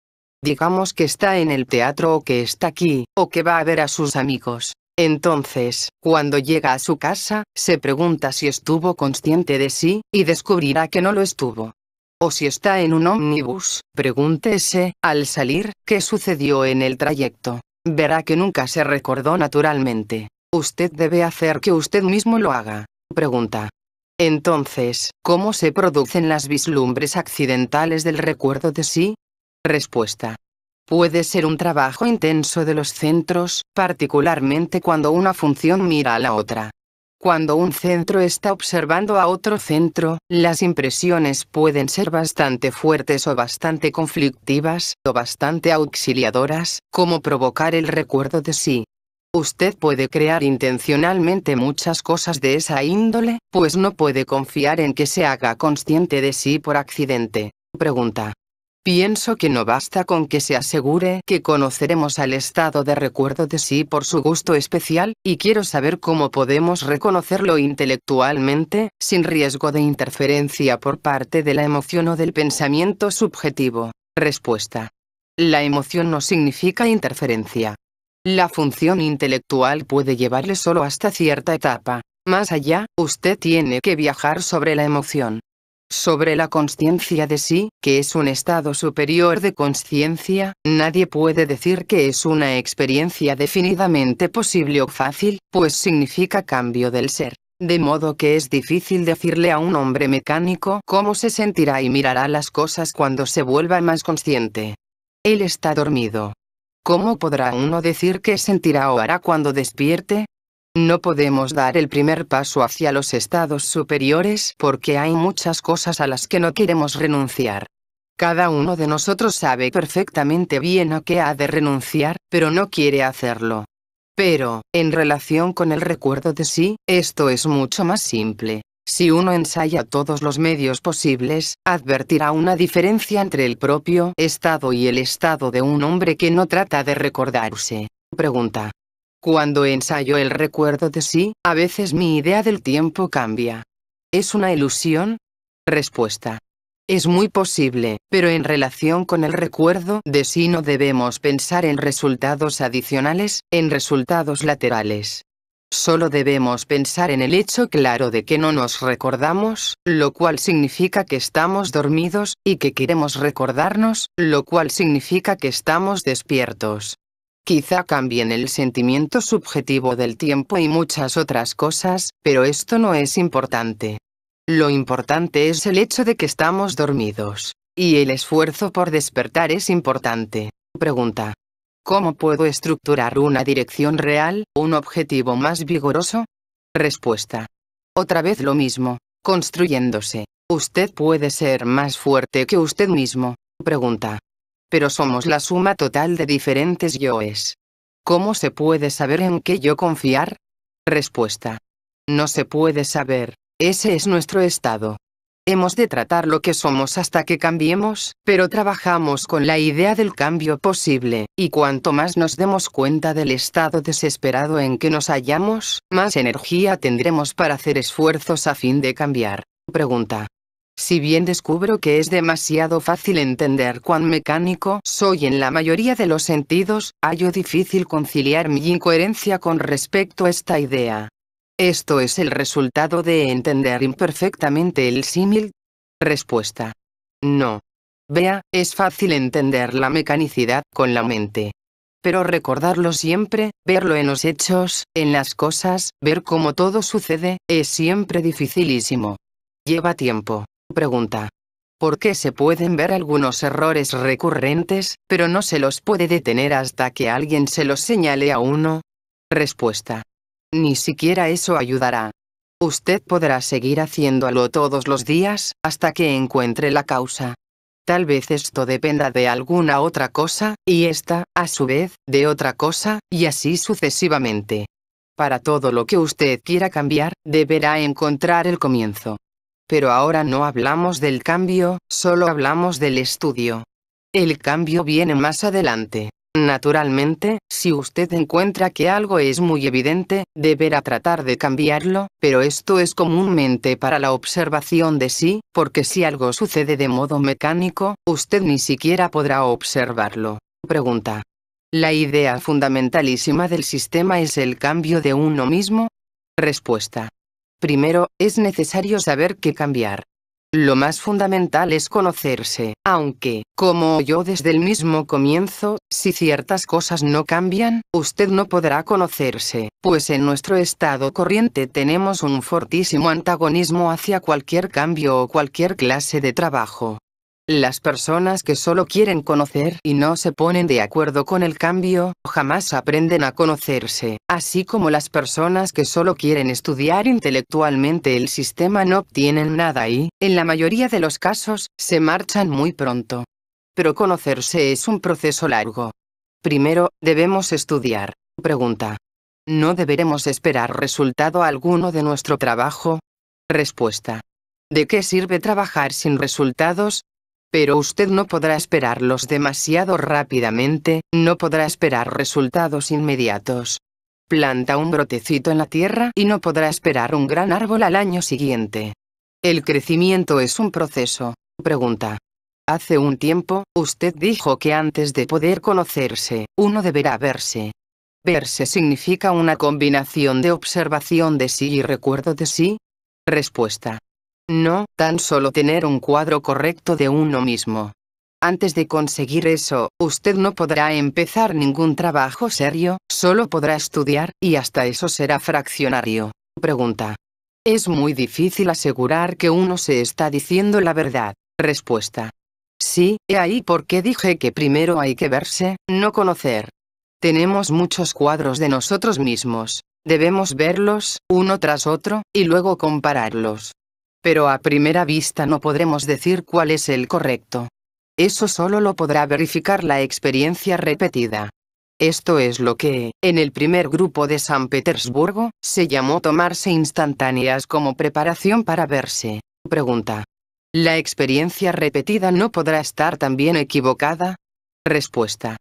Digamos que está en el teatro o que está aquí, o que va a ver a sus amigos. Entonces, cuando llega a su casa, se pregunta si estuvo consciente de sí, y descubrirá que no lo estuvo. O si está en un ómnibus, pregúntese, al salir, qué sucedió en el trayecto. Verá que nunca se recordó naturalmente. Usted debe hacer que usted mismo lo haga. Pregunta. Entonces, ¿cómo se producen las vislumbres accidentales del recuerdo de sí? Respuesta. Puede ser un trabajo intenso de los centros, particularmente cuando una función mira a la otra. Cuando un centro está observando a otro centro, las impresiones pueden ser bastante fuertes o bastante conflictivas, o bastante auxiliadoras, como provocar el recuerdo de sí. Usted puede crear intencionalmente muchas cosas de esa índole, pues no puede confiar en que se haga consciente de sí por accidente. Pregunta. Pienso que no basta con que se asegure que conoceremos al estado de recuerdo de sí por su gusto especial, y quiero saber cómo podemos reconocerlo intelectualmente, sin riesgo de interferencia por parte de la emoción o del pensamiento subjetivo. Respuesta. La emoción no significa interferencia. La función intelectual puede llevarle solo hasta cierta etapa. Más allá, usted tiene que viajar sobre la emoción. Sobre la consciencia de sí, que es un estado superior de consciencia, nadie puede decir que es una experiencia definidamente posible o fácil, pues significa cambio del ser. De modo que es difícil decirle a un hombre mecánico cómo se sentirá y mirará las cosas cuando se vuelva más consciente. Él está dormido. ¿Cómo podrá uno decir qué sentirá o hará cuando despierte? No podemos dar el primer paso hacia los estados superiores porque hay muchas cosas a las que no queremos renunciar. Cada uno de nosotros sabe perfectamente bien a qué ha de renunciar, pero no quiere hacerlo. Pero, en relación con el recuerdo de sí, esto es mucho más simple. Si uno ensaya todos los medios posibles, advertirá una diferencia entre el propio estado y el estado de un hombre que no trata de recordarse. Pregunta. Cuando ensayo el recuerdo de sí, a veces mi idea del tiempo cambia. ¿Es una ilusión? Respuesta. Es muy posible, pero en relación con el recuerdo de sí no debemos pensar en resultados adicionales, en resultados laterales. Solo debemos pensar en el hecho claro de que no nos recordamos, lo cual significa que estamos dormidos, y que queremos recordarnos, lo cual significa que estamos despiertos. Quizá cambien el sentimiento subjetivo del tiempo y muchas otras cosas, pero esto no es importante. Lo importante es el hecho de que estamos dormidos. Y el esfuerzo por despertar es importante. Pregunta. ¿Cómo puedo estructurar una dirección real, un objetivo más vigoroso? Respuesta. Otra vez lo mismo, construyéndose. Usted puede ser más fuerte que usted mismo. Pregunta. Pero somos la suma total de diferentes yoes. ¿Cómo se puede saber en qué yo confiar? Respuesta. No se puede saber. Ese es nuestro estado. Hemos de tratar lo que somos hasta que cambiemos, pero trabajamos con la idea del cambio posible, y cuanto más nos demos cuenta del estado desesperado en que nos hallamos, más energía tendremos para hacer esfuerzos a fin de cambiar. Pregunta. Si bien descubro que es demasiado fácil entender cuán mecánico soy en la mayoría de los sentidos, hallo difícil conciliar mi incoherencia con respecto a esta idea. ¿Esto es el resultado de entender imperfectamente el símil? Respuesta. No. Vea, es fácil entender la mecanicidad con la mente. Pero recordarlo siempre, verlo en los hechos, en las cosas, ver cómo todo sucede, es siempre dificilísimo. Lleva tiempo. Pregunta. ¿Por qué se pueden ver algunos errores recurrentes, pero no se los puede detener hasta que alguien se los señale a uno? Respuesta. Ni siquiera eso ayudará. Usted podrá seguir haciéndolo todos los días, hasta que encuentre la causa. Tal vez esto dependa de alguna otra cosa, y esta, a su vez, de otra cosa, y así sucesivamente. Para todo lo que usted quiera cambiar, deberá encontrar el comienzo. Pero ahora no hablamos del cambio, solo hablamos del estudio. El cambio viene más adelante. Naturalmente, si usted encuentra que algo es muy evidente, deberá tratar de cambiarlo, pero esto es comúnmente para la observación de sí, porque si algo sucede de modo mecánico, usted ni siquiera podrá observarlo. Pregunta. ¿La idea fundamentalísima del sistema es el cambio de uno mismo? Respuesta. Primero, es necesario saber qué cambiar. Lo más fundamental es conocerse, aunque, como oyó desde el mismo comienzo, si ciertas cosas no cambian, usted no podrá conocerse, pues en nuestro estado corriente tenemos un fortísimo antagonismo hacia cualquier cambio o cualquier clase de trabajo. Las personas que solo quieren conocer y no se ponen de acuerdo con el cambio, jamás aprenden a conocerse, así como las personas que solo quieren estudiar intelectualmente el sistema no obtienen nada y, en la mayoría de los casos, se marchan muy pronto. Pero conocerse es un proceso largo. Primero, debemos estudiar. Pregunta. ¿No deberemos esperar resultado alguno de nuestro trabajo? Respuesta. ¿De qué sirve trabajar sin resultados? Pero usted no podrá esperarlos demasiado rápidamente, no podrá esperar resultados inmediatos. Planta un brotecito en la tierra y no podrá esperar un gran árbol al año siguiente. El crecimiento es un proceso. Pregunta. Hace un tiempo, usted dijo que antes de poder conocerse, uno deberá verse. ¿Verse significa una combinación de observación de sí y recuerdo de sí? Respuesta. No, tan solo tener un cuadro correcto de uno mismo. Antes de conseguir eso, usted no podrá empezar ningún trabajo serio, solo podrá estudiar, y hasta eso será fraccionario. Pregunta. Es muy difícil asegurar que uno se está diciendo la verdad. Respuesta. Sí, he ahí por qué dije que primero hay que verse, no conocer. Tenemos muchos cuadros de nosotros mismos. Debemos verlos, uno tras otro, y luego compararlos. Pero a primera vista no podremos decir cuál es el correcto. Eso solo lo podrá verificar la experiencia repetida. Esto es lo que, en el primer grupo de San Petersburgo, se llamó tomarse instantáneas como preparación para verse. Pregunta. ¿La experiencia repetida no podrá estar también equivocada? Respuesta.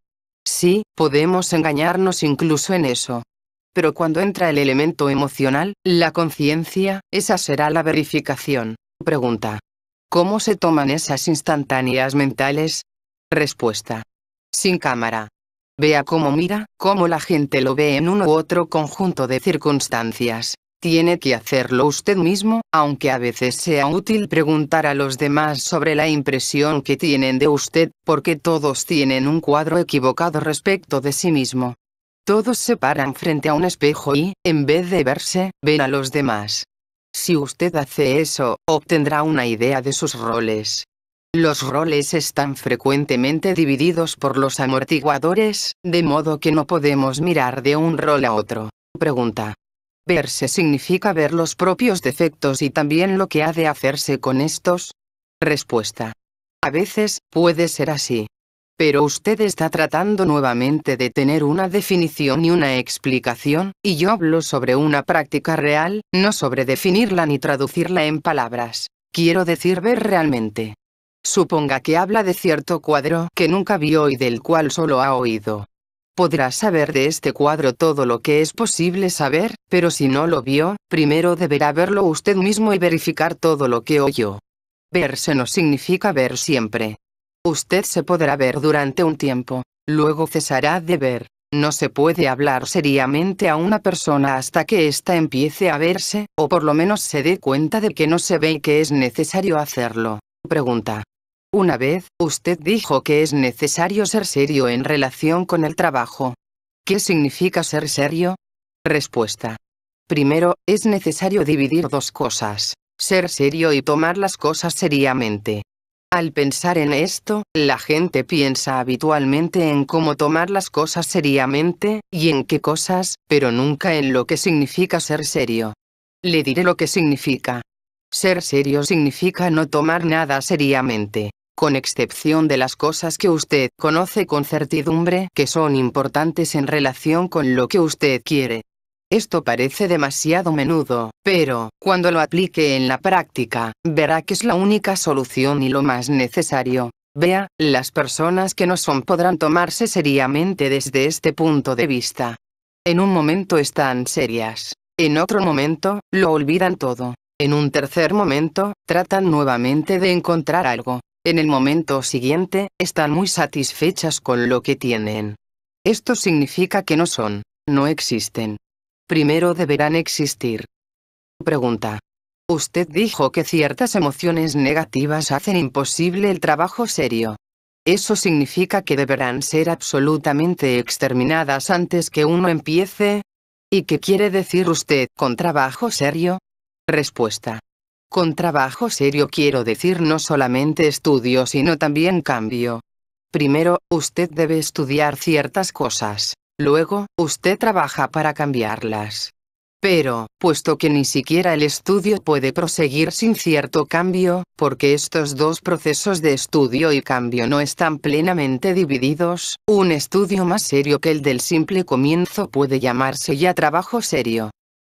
Sí, podemos engañarnos incluso en eso. Pero cuando entra el elemento emocional, la conciencia, esa será la verificación. Pregunta. ¿Cómo se toman esas instantáneas mentales? Respuesta. Sin cámara. Vea cómo mira, cómo la gente lo ve en uno u otro conjunto de circunstancias. Tiene que hacerlo usted mismo, aunque a veces sea útil preguntar a los demás sobre la impresión que tienen de usted, porque todos tienen un cuadro equivocado respecto de sí mismo. Todos se paran frente a un espejo y, en vez de verse, ven a los demás. Si usted hace eso, obtendrá una idea de sus roles. Los roles están frecuentemente divididos por los amortiguadores, de modo que no podemos mirar de un rol a otro. Pregunta. ¿Verse significa ver los propios defectos y también lo que ha de hacerse con estos? Respuesta. A veces, puede ser así. Pero usted está tratando nuevamente de tener una definición y una explicación, y yo hablo sobre una práctica real, no sobre definirla ni traducirla en palabras. Quiero decir ver realmente. Suponga que habla de cierto cuadro que nunca vio y del cual solo ha oído. Podrá saber de este cuadro todo lo que es posible saber, pero si no lo vio, primero deberá verlo usted mismo y verificar todo lo que oyó. Verse no significa ver siempre. Usted se podrá ver durante un tiempo, luego cesará de ver. No se puede hablar seriamente a una persona hasta que ésta empiece a verse, o por lo menos se dé cuenta de que no se ve y que es necesario hacerlo. Pregunta. Una vez, usted dijo que es necesario ser serio en relación con el trabajo. ¿Qué significa ser serio? Respuesta. Primero, es necesario dividir dos cosas: ser serio y tomar las cosas seriamente. Al pensar en esto, la gente piensa habitualmente en cómo tomar las cosas seriamente, y en qué cosas, pero nunca en lo que significa ser serio. Le diré lo que significa. Ser serio significa no tomar nada seriamente, con excepción de las cosas que usted conoce con certidumbre que son importantes en relación con lo que usted quiere. Esto parece demasiado menudo, pero, cuando lo aplique en la práctica, verá que es la única solución y lo más necesario. Vea, las personas que no son podrán tomarse seriamente desde este punto de vista. En un momento están serias. En otro momento, lo olvidan todo. En un tercer momento, tratan nuevamente de encontrar algo. En el momento siguiente, están muy satisfechas con lo que tienen. Esto significa que no existen. Primero deberán existir. Pregunta. Usted dijo que ciertas emociones negativas hacen imposible el trabajo serio. ¿Eso significa que deberán ser absolutamente exterminadas antes que uno empiece? ¿Y qué quiere decir usted con trabajo serio? Respuesta. Con trabajo serio quiero decir no solamente estudio sino también cambio. Primero, usted debe estudiar ciertas cosas. Luego, usted trabaja para cambiarlas. Pero, puesto que ni siquiera el estudio puede proseguir sin cierto cambio, porque estos dos procesos de estudio y cambio no están plenamente divididos, un estudio más serio que el del simple comienzo puede llamarse ya trabajo serio.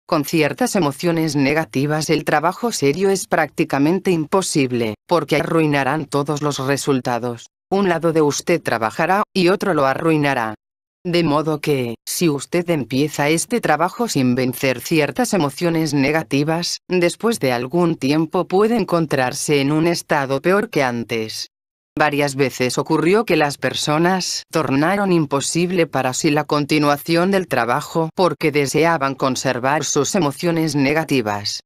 Con ciertas emociones negativas el trabajo serio es prácticamente imposible, porque arruinarán todos los resultados. Un lado de usted trabajará, y otro lo arruinará. De modo que, si usted empieza este trabajo sin vencer ciertas emociones negativas, después de algún tiempo puede encontrarse en un estado peor que antes. Varias veces ocurrió que las personas tornaron imposible para sí la continuación del trabajo porque deseaban conservar sus emociones negativas.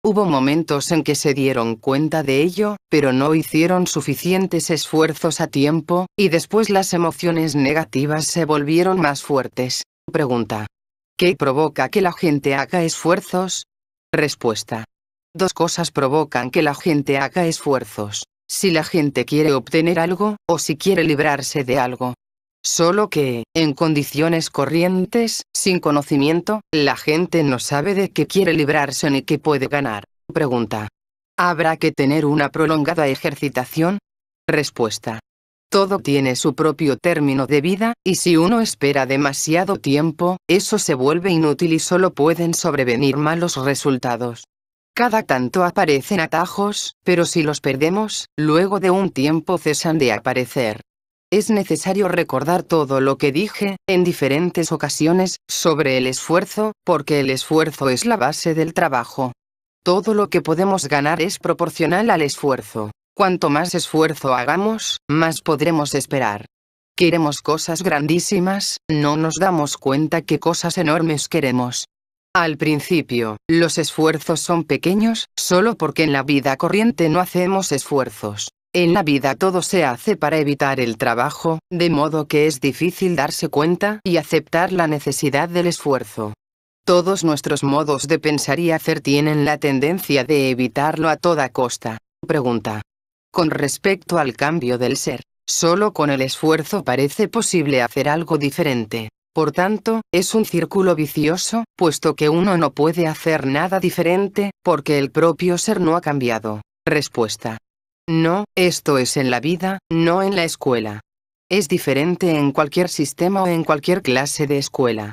Hubo momentos en que se dieron cuenta de ello, pero no hicieron suficientes esfuerzos a tiempo, y después las emociones negativas se volvieron más fuertes. Pregunta. ¿Qué provoca que la gente haga esfuerzos? Respuesta. Dos cosas provocan que la gente haga esfuerzos: si la gente quiere obtener algo, o si quiere librarse de algo. Solo que, en condiciones corrientes, sin conocimiento, la gente no sabe de qué quiere librarse ni qué puede ganar. Pregunta. ¿Habrá que tener una prolongada ejercitación? Respuesta. Todo tiene su propio término de vida, y si uno espera demasiado tiempo, eso se vuelve inútil y solo pueden sobrevenir malos resultados. Cada tanto aparecen atajos, pero si los perdemos, luego de un tiempo cesan de aparecer. Es necesario recordar todo lo que dije, en diferentes ocasiones, sobre el esfuerzo, porque el esfuerzo es la base del trabajo. Todo lo que podemos ganar es proporcional al esfuerzo. Cuanto más esfuerzo hagamos, más podremos esperar. Queremos cosas grandísimas, no nos damos cuenta qué cosas enormes queremos. Al principio, los esfuerzos son pequeños, solo porque en la vida corriente no hacemos esfuerzos. En la vida todo se hace para evitar el trabajo, de modo que es difícil darse cuenta y aceptar la necesidad del esfuerzo. Todos nuestros modos de pensar y hacer tienen la tendencia de evitarlo a toda costa. Pregunta. Con respecto al cambio del ser, solo con el esfuerzo parece posible hacer algo diferente. Por tanto, es un círculo vicioso, puesto que uno no puede hacer nada diferente, porque el propio ser no ha cambiado. Respuesta. No, esto es en la vida, no en la escuela. Es diferente en cualquier sistema o en cualquier clase de escuela.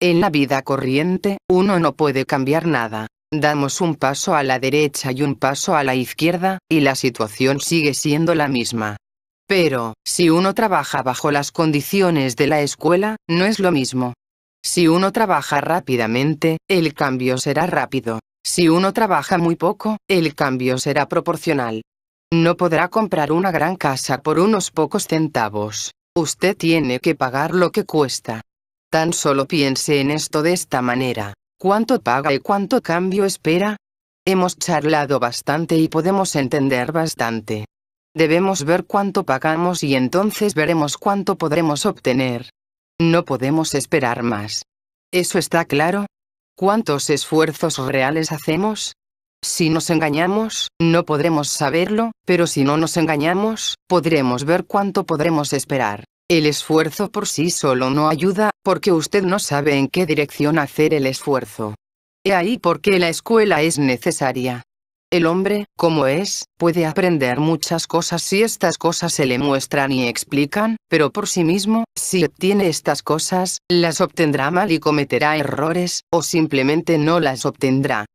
En la vida corriente, uno no puede cambiar nada. Damos un paso a la derecha y un paso a la izquierda, y la situación sigue siendo la misma. Pero, si uno trabaja bajo las condiciones de la escuela, no es lo mismo. Si uno trabaja rápidamente, el cambio será rápido. Si uno trabaja muy poco, el cambio será proporcional. No podrá comprar una gran casa por unos pocos centavos. Usted tiene que pagar lo que cuesta. Tan solo piense en esto de esta manera. ¿Cuánto paga y cuánto cambio espera? Hemos charlado bastante y podemos entender bastante. Debemos ver cuánto pagamos y entonces veremos cuánto podremos obtener. No podemos esperar más. ¿Eso está claro? ¿Cuántos esfuerzos reales hacemos? Si nos engañamos, no podremos saberlo, pero si no nos engañamos, podremos ver cuánto podremos esperar. El esfuerzo por sí solo no ayuda, porque usted no sabe en qué dirección hacer el esfuerzo. He ahí por qué la escuela es necesaria. El hombre, como es, puede aprender muchas cosas si estas cosas se le muestran y explican, pero por sí mismo, si obtiene estas cosas, las obtendrá mal y cometerá errores, o simplemente no las obtendrá.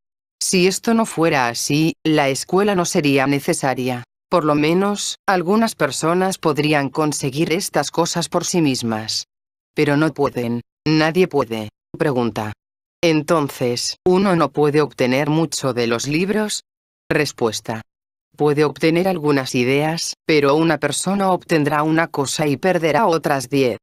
Si esto no fuera así, la escuela no sería necesaria. Por lo menos, algunas personas podrían conseguir estas cosas por sí mismas. Pero no pueden. Nadie puede. Pregunta. Entonces, ¿uno no puede obtener mucho de los libros? Respuesta. Puede obtener algunas ideas, pero una persona obtendrá una cosa y perderá otras 10.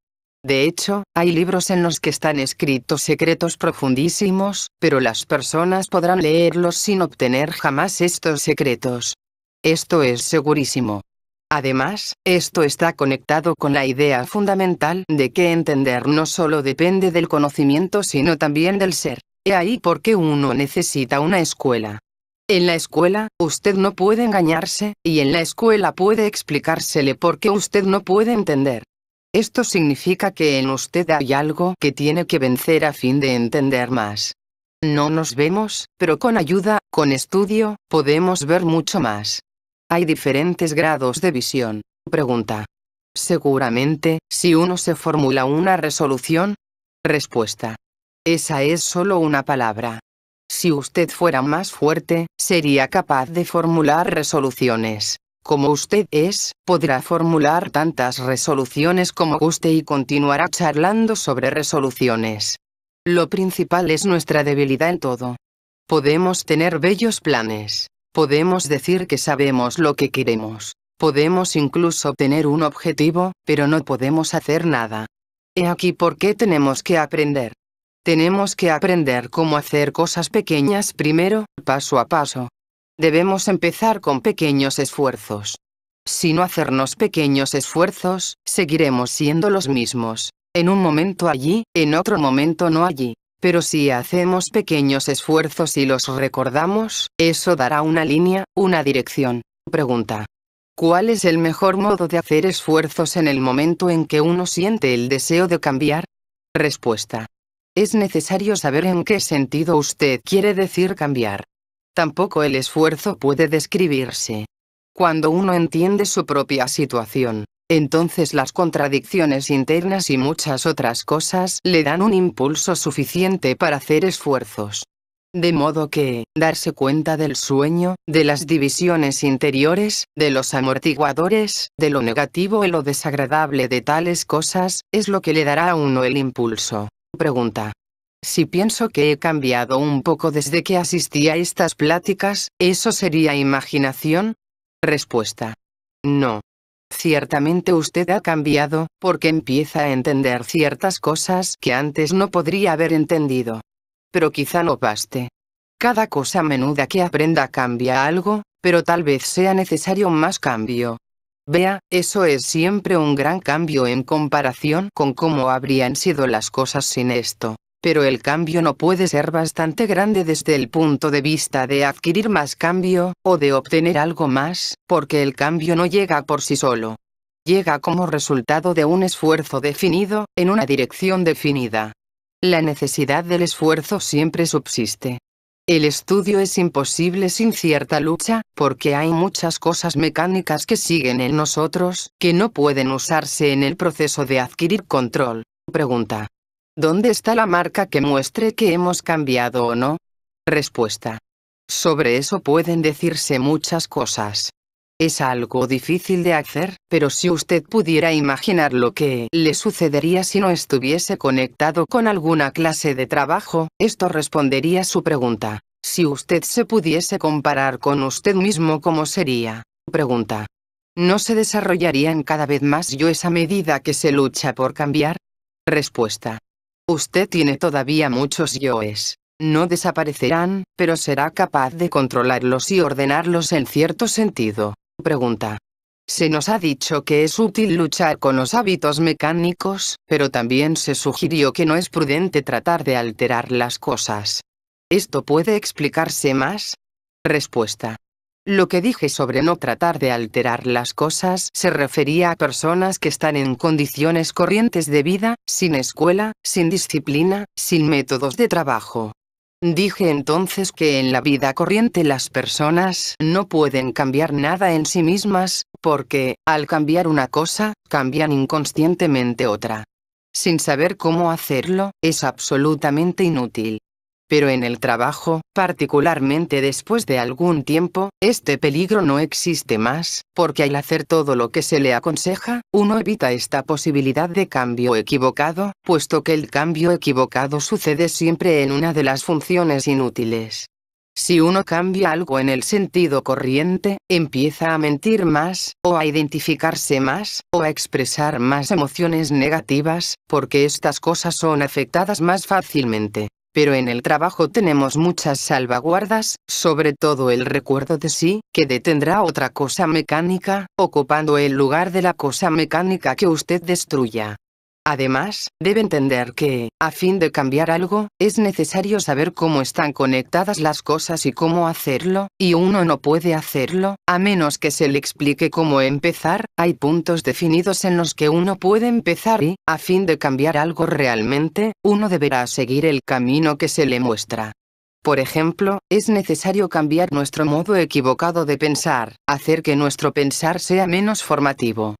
De hecho, hay libros en los que están escritos secretos profundísimos, pero las personas podrán leerlos sin obtener jamás estos secretos. Esto es segurísimo. Además, esto está conectado con la idea fundamental de que entender no solo depende del conocimiento sino también del ser. He ahí por qué uno necesita una escuela. En la escuela, usted no puede engañarse, y en la escuela puede explicársele por qué usted no puede entender. Esto significa que en usted hay algo que tiene que vencer a fin de entender más. No nos vemos, pero con ayuda, con estudio, podemos ver mucho más. Hay diferentes grados de visión. Pregunta. Seguramente, si uno se formula una resolución. Respuesta. Esa es solo una palabra. Si usted fuera más fuerte, sería capaz de formular resoluciones. Como usted es, podrá formular tantas resoluciones como guste y continuará charlando sobre resoluciones. Lo principal es nuestra debilidad en todo. Podemos tener bellos planes. Podemos decir que sabemos lo que queremos. Podemos incluso tener un objetivo, pero no podemos hacer nada. He aquí por qué tenemos que aprender. Tenemos que aprender cómo hacer cosas pequeñas primero, paso a paso. Debemos empezar con pequeños esfuerzos. Si no hacernos pequeños esfuerzos, seguiremos siendo los mismos. En un momento allí, en otro momento no allí. Pero si hacemos pequeños esfuerzos y los recordamos, eso dará una línea, una dirección. Pregunta. ¿Cuál es el mejor modo de hacer esfuerzos en el momento en que uno siente el deseo de cambiar? Respuesta. Es necesario saber en qué sentido usted quiere decir cambiar. Tampoco el esfuerzo puede describirse. Cuando uno entiende su propia situación, entonces las contradicciones internas y muchas otras cosas le dan un impulso suficiente para hacer esfuerzos. De modo que, darse cuenta del sueño, de las divisiones interiores, de los amortiguadores, de lo negativo y lo desagradable de tales cosas, es lo que le dará a uno el impulso. Pregunta. Si pienso que he cambiado un poco desde que asistí a estas pláticas, ¿eso sería imaginación? Respuesta. No. Ciertamente usted ha cambiado, porque empieza a entender ciertas cosas que antes no podría haber entendido. Pero quizá no baste. Cada cosa menuda que aprenda cambia algo, pero tal vez sea necesario más cambio. Vea, eso es siempre un gran cambio en comparación con cómo habrían sido las cosas sin esto. Pero el cambio no puede ser bastante grande desde el punto de vista de adquirir más cambio, o de obtener algo más, porque el cambio no llega por sí solo. Llega como resultado de un esfuerzo definido, en una dirección definida. La necesidad del esfuerzo siempre subsiste. El estudio es imposible sin cierta lucha, porque hay muchas cosas mecánicas que siguen en nosotros, que no pueden usarse en el proceso de adquirir control. Pregunta. ¿Dónde está la marca que muestre que hemos cambiado o no? Respuesta. Sobre eso pueden decirse muchas cosas. Es algo difícil de hacer, pero si usted pudiera imaginar lo que le sucedería si no estuviese conectado con alguna clase de trabajo, esto respondería su pregunta. Si usted se pudiese comparar con usted mismo, ¿cómo sería? Pregunta. ¿No se desarrollarían cada vez más yoes a medida que se lucha por cambiar? Respuesta. Usted tiene todavía muchos yoes. No desaparecerán, pero será capaz de controlarlos y ordenarlos en cierto sentido. Pregunta. Se nos ha dicho que es útil luchar con los hábitos mecánicos, pero también se sugirió que no es prudente tratar de alterar las cosas. ¿Esto puede explicarse más? Respuesta. Lo que dije sobre no tratar de alterar las cosas se refería a personas que están en condiciones corrientes de vida, sin escuela, sin disciplina, sin métodos de trabajo. Dije entonces que en la vida corriente las personas no pueden cambiar nada en sí mismas, porque, al cambiar una cosa, cambian inconscientemente otra. Sin saber cómo hacerlo, es absolutamente inútil. Pero en el trabajo, particularmente después de algún tiempo, este peligro no existe más, porque al hacer todo lo que se le aconseja, uno evita esta posibilidad de cambio equivocado, puesto que el cambio equivocado sucede siempre en una de las funciones inútiles. Si uno cambia algo en el sentido corriente, empieza a mentir más, o a identificarse más, o a expresar más emociones negativas, porque estas cosas son afectadas más fácilmente. Pero en el trabajo tenemos muchas salvaguardas, sobre todo el recuerdo de sí, que detendrá otra cosa mecánica, ocupando el lugar de la cosa mecánica que usted destruya. Además, debe entender que, a fin de cambiar algo, es necesario saber cómo están conectadas las cosas y cómo hacerlo, y uno no puede hacerlo, a menos que se le explique cómo empezar. Hay puntos definidos en los que uno puede empezar y, a fin de cambiar algo realmente, uno deberá seguir el camino que se le muestra. Por ejemplo, es necesario cambiar nuestro modo equivocado de pensar, hacer que nuestro pensar sea menos formativo.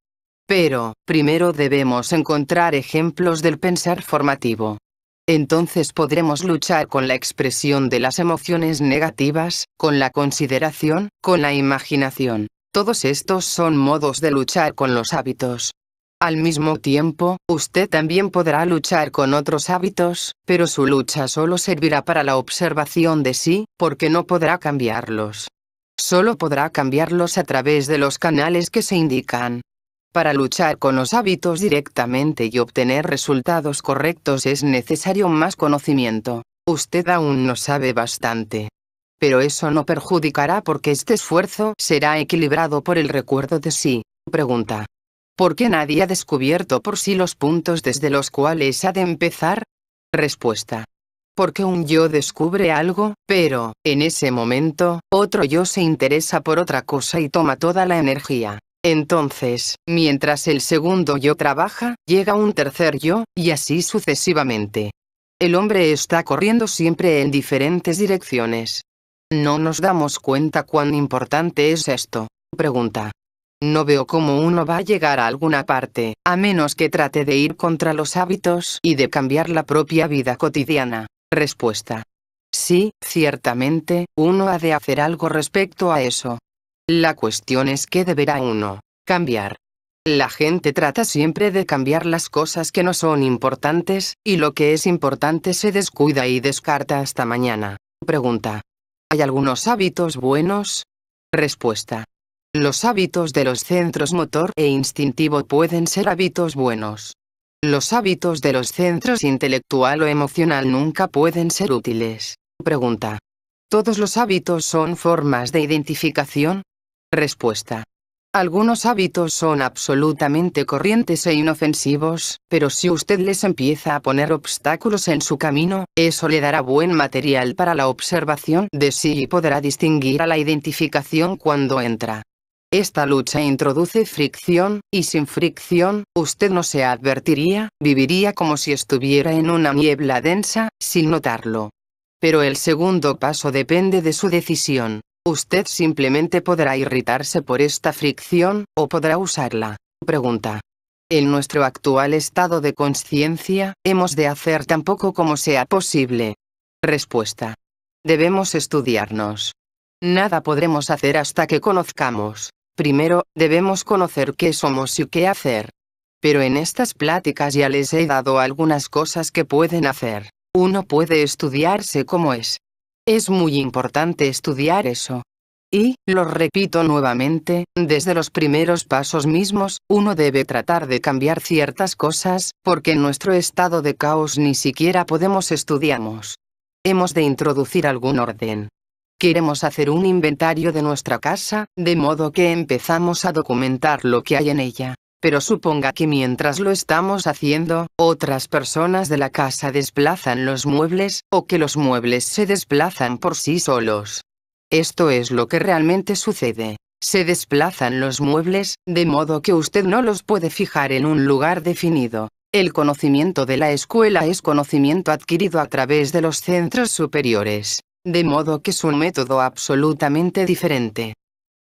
Pero, primero debemos encontrar ejemplos del pensar formativo. Entonces podremos luchar con la expresión de las emociones negativas, con la consideración, con la imaginación. Todos estos son modos de luchar con los hábitos. Al mismo tiempo, usted también podrá luchar con otros hábitos, pero su lucha solo servirá para la observación de sí, porque no podrá cambiarlos. Solo podrá cambiarlos a través de los canales que se indican. Para luchar con los hábitos directamente y obtener resultados correctos es necesario más conocimiento. Usted aún no sabe bastante. Pero eso no perjudicará porque este esfuerzo será equilibrado por el recuerdo de sí. Pregunta. ¿Por qué nadie ha descubierto por sí los puntos desde los cuales ha de empezar? Respuesta. Porque un yo descubre algo, pero, en ese momento, otro yo se interesa por otra cosa y toma toda la energía. Entonces, mientras el segundo yo trabaja, llega un tercer yo, y así sucesivamente. El hombre está corriendo siempre en diferentes direcciones. ¿No nos damos cuenta cuán importante es esto? Pregunta. No veo cómo uno va a llegar a alguna parte, a menos que trate de ir contra los hábitos y de cambiar la propia vida cotidiana. Respuesta. Sí, ciertamente, uno ha de hacer algo respecto a eso. La cuestión es qué deberá uno cambiar. La gente trata siempre de cambiar las cosas que no son importantes, y lo que es importante se descuida y descarta hasta mañana. Pregunta. ¿Hay algunos hábitos buenos? Respuesta. Los hábitos de los centros motor e instintivo pueden ser hábitos buenos. Los hábitos de los centros intelectual o emocional nunca pueden ser útiles. Pregunta. ¿Todos los hábitos son formas de identificación? Respuesta. Algunos hábitos son absolutamente corrientes e inofensivos, pero si usted les empieza a poner obstáculos en su camino, eso le dará buen material para la observación de sí y podrá distinguir a la identificación cuando entra. Esta lucha introduce fricción, y sin fricción, usted no se advertiría, viviría como si estuviera en una niebla densa, sin notarlo. Pero el segundo paso depende de su decisión. Usted simplemente podrá irritarse por esta fricción, o podrá usarla. Pregunta. En nuestro actual estado de conciencia, hemos de hacer tan poco como sea posible. Respuesta. Debemos estudiarnos. Nada podremos hacer hasta que conozcamos. Primero, debemos conocer qué somos y qué hacer. Pero en estas pláticas ya les he dado algunas cosas que pueden hacer. Uno puede estudiarse como es. Es muy importante estudiar eso. Y, lo repito nuevamente, desde los primeros pasos mismos, uno debe tratar de cambiar ciertas cosas, porque en nuestro estado de caos ni siquiera podemos estudiarnos. Hemos de introducir algún orden. Queremos hacer un inventario de nuestra casa, de modo que empezamos a documentar lo que hay en ella. Pero suponga que mientras lo estamos haciendo, otras personas de la casa desplazan los muebles, o que los muebles se desplazan por sí solos. Esto es lo que realmente sucede. Se desplazan los muebles, de modo que usted no los puede fijar en un lugar definido. El conocimiento de la escuela es conocimiento adquirido a través de los centros superiores. De modo que es un método absolutamente diferente.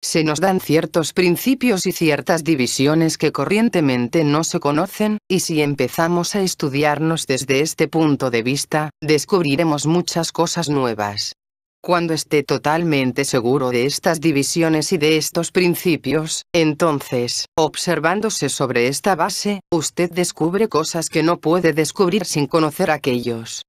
Se nos dan ciertos principios y ciertas divisiones que corrientemente no se conocen, y si empezamos a estudiarnos desde este punto de vista, descubriremos muchas cosas nuevas. Cuando esté totalmente seguro de estas divisiones y de estos principios, entonces, observándose sobre esta base, usted descubre cosas que no puede descubrir sin conocer aquellos.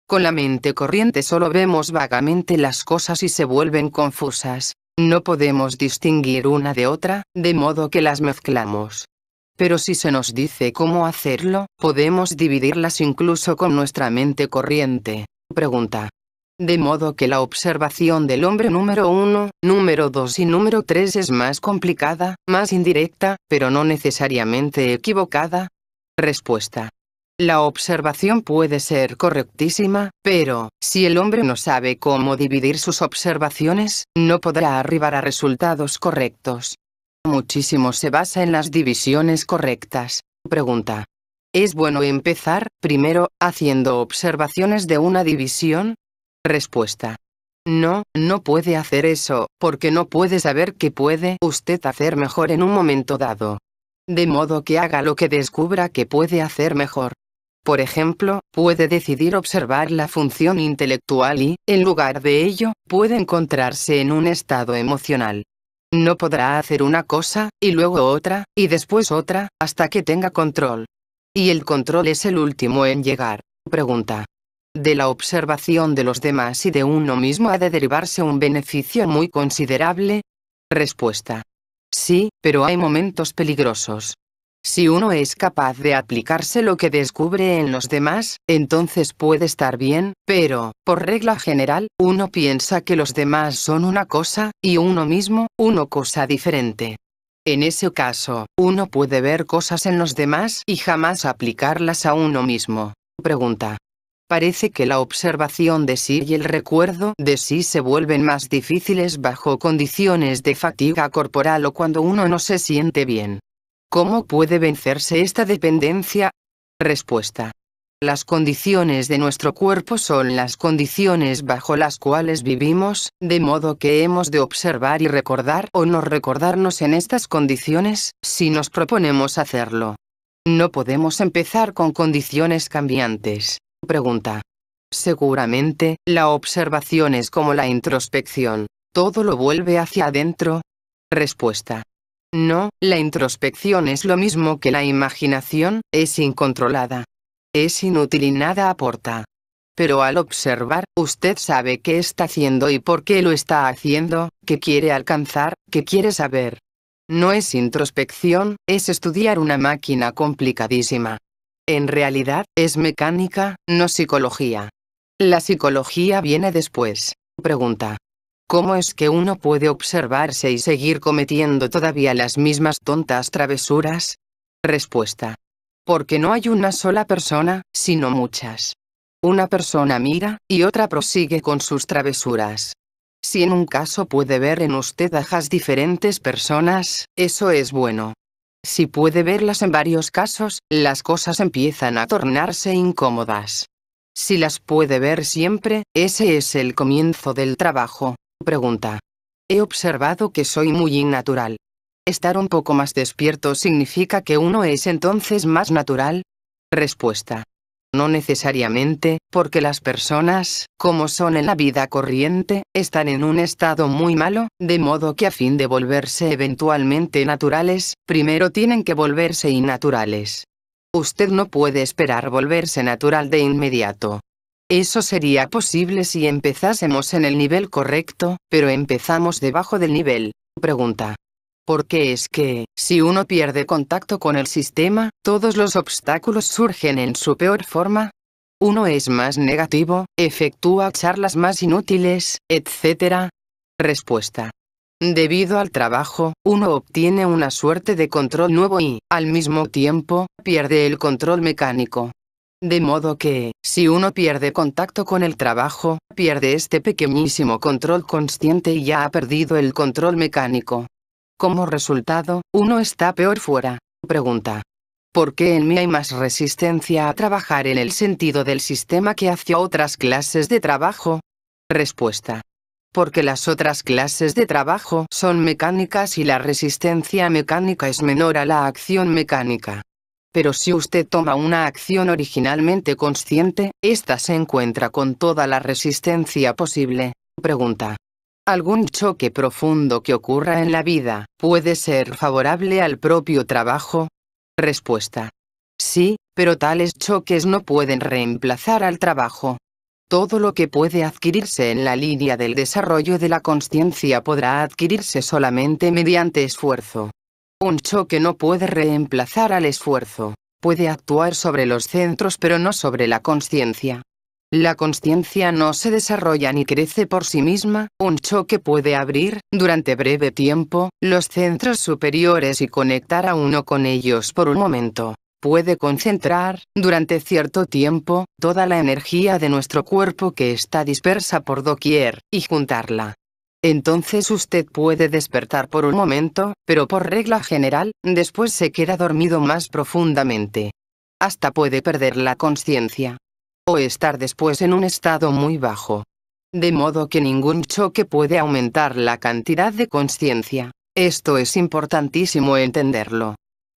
Con la mente corriente solo vemos vagamente las cosas y se vuelven confusas. No podemos distinguir una de otra, de modo que las mezclamos. Pero si se nos dice cómo hacerlo, podemos dividirlas incluso con nuestra mente corriente. Pregunta. De modo que la observación del hombre número 1, número 2 y número 3 es más complicada, más indirecta, pero no necesariamente equivocada. Respuesta. La observación puede ser correctísima, pero, si el hombre no sabe cómo dividir sus observaciones, no podrá arribar a resultados correctos. Muchísimo se basa en las divisiones correctas. Pregunta. ¿Es bueno empezar, primero, haciendo observaciones de una división? Respuesta. No, no puede hacer eso, porque no puede saber qué puede usted hacer mejor en un momento dado. De modo que haga lo que descubra que puede hacer mejor. Por ejemplo, puede decidir observar la función intelectual y, en lugar de ello, puede encontrarse en un estado emocional. No podrá hacer una cosa, y luego otra, y después otra, hasta que tenga control. Y el control es el último en llegar. Pregunta. De la observación de los demás y de uno mismo ha de derivarse un beneficio muy considerable. Respuesta. Sí, pero hay momentos peligrosos. Si uno es capaz de aplicarse lo que descubre en los demás, entonces puede estar bien, pero, por regla general, uno piensa que los demás son una cosa, y uno mismo, una cosa diferente. En ese caso, uno puede ver cosas en los demás y jamás aplicarlas a uno mismo. Pregunta. Parece que la observación de sí y el recuerdo de sí se vuelven más difíciles bajo condiciones de fatiga corporal o cuando uno no se siente bien. ¿Cómo puede vencerse esta dependencia? Respuesta. Las condiciones de nuestro cuerpo son las condiciones bajo las cuales vivimos, de modo que hemos de observar y recordar o no recordarnos en estas condiciones, si nos proponemos hacerlo. No podemos empezar con condiciones cambiantes. Pregunta. Seguramente, la observación es como la introspección. ¿Todo lo vuelve hacia adentro? Respuesta. No, la introspección es lo mismo que la imaginación, es incontrolada. Es inútil y nada aporta. Pero al observar, usted sabe qué está haciendo y por qué lo está haciendo, qué quiere alcanzar, qué quiere saber. No es introspección, es estudiar una máquina complicadísima. En realidad, es mecánica, no psicología. La psicología viene después. Pregunta. ¿Cómo es que uno puede observarse y seguir cometiendo todavía las mismas tontas travesuras? Respuesta. Porque no hay una sola persona, sino muchas. Una persona mira, y otra prosigue con sus travesuras. Si en un caso puede ver en usted a diferentes personas, eso es bueno. Si puede verlas en varios casos, las cosas empiezan a tornarse incómodas. Si las puede ver siempre, ese es el comienzo del trabajo. Pregunta. He observado que soy muy innatural. ¿Estar un poco más despierto significa que uno es entonces más natural? Respuesta. No necesariamente, porque las personas, como son en la vida corriente, están en un estado muy malo, de modo que a fin de volverse eventualmente naturales, primero tienen que volverse innaturales. Usted no puede esperar volverse natural de inmediato. Eso sería posible si empezásemos en el nivel correcto, pero empezamos debajo del nivel. Pregunta. ¿Por qué es que, si uno pierde contacto con el sistema, todos los obstáculos surgen en su peor forma? Uno es más negativo, efectúa charlas más inútiles, etc. Respuesta. Debido al trabajo, uno obtiene una suerte de control nuevo y, al mismo tiempo, pierde el control mecánico. De modo que, si uno pierde contacto con el trabajo, pierde este pequeñísimo control consciente y ya ha perdido el control mecánico. Como resultado, uno está peor fuera. Pregunta. ¿Por qué en mí hay más resistencia a trabajar en el sentido del sistema que hacia otras clases de trabajo? Respuesta. Porque las otras clases de trabajo son mecánicas y la resistencia mecánica es menor a la acción mecánica. Pero si usted toma una acción originalmente consciente, ésta se encuentra con toda la resistencia posible. Pregunta. ¿Algún choque profundo que ocurra en la vida puede ser favorable al propio trabajo? Respuesta. Sí, pero tales choques no pueden reemplazar al trabajo. Todo lo que puede adquirirse en la línea del desarrollo de la consciencia podrá adquirirse solamente mediante esfuerzo. Un choque no puede reemplazar al esfuerzo. Puede actuar sobre los centros pero no sobre la consciencia. La consciencia no se desarrolla ni crece por sí misma. Un choque puede abrir, durante breve tiempo, los centros superiores y conectar a uno con ellos por un momento. Puede concentrar, durante cierto tiempo, toda la energía de nuestro cuerpo que está dispersa por doquier, y juntarla. Entonces usted puede despertar por un momento, pero por regla general, después se queda dormido más profundamente. Hasta puede perder la conciencia. O estar después en un estado muy bajo. De modo que ningún choque puede aumentar la cantidad de conciencia. Esto es importantísimo entenderlo.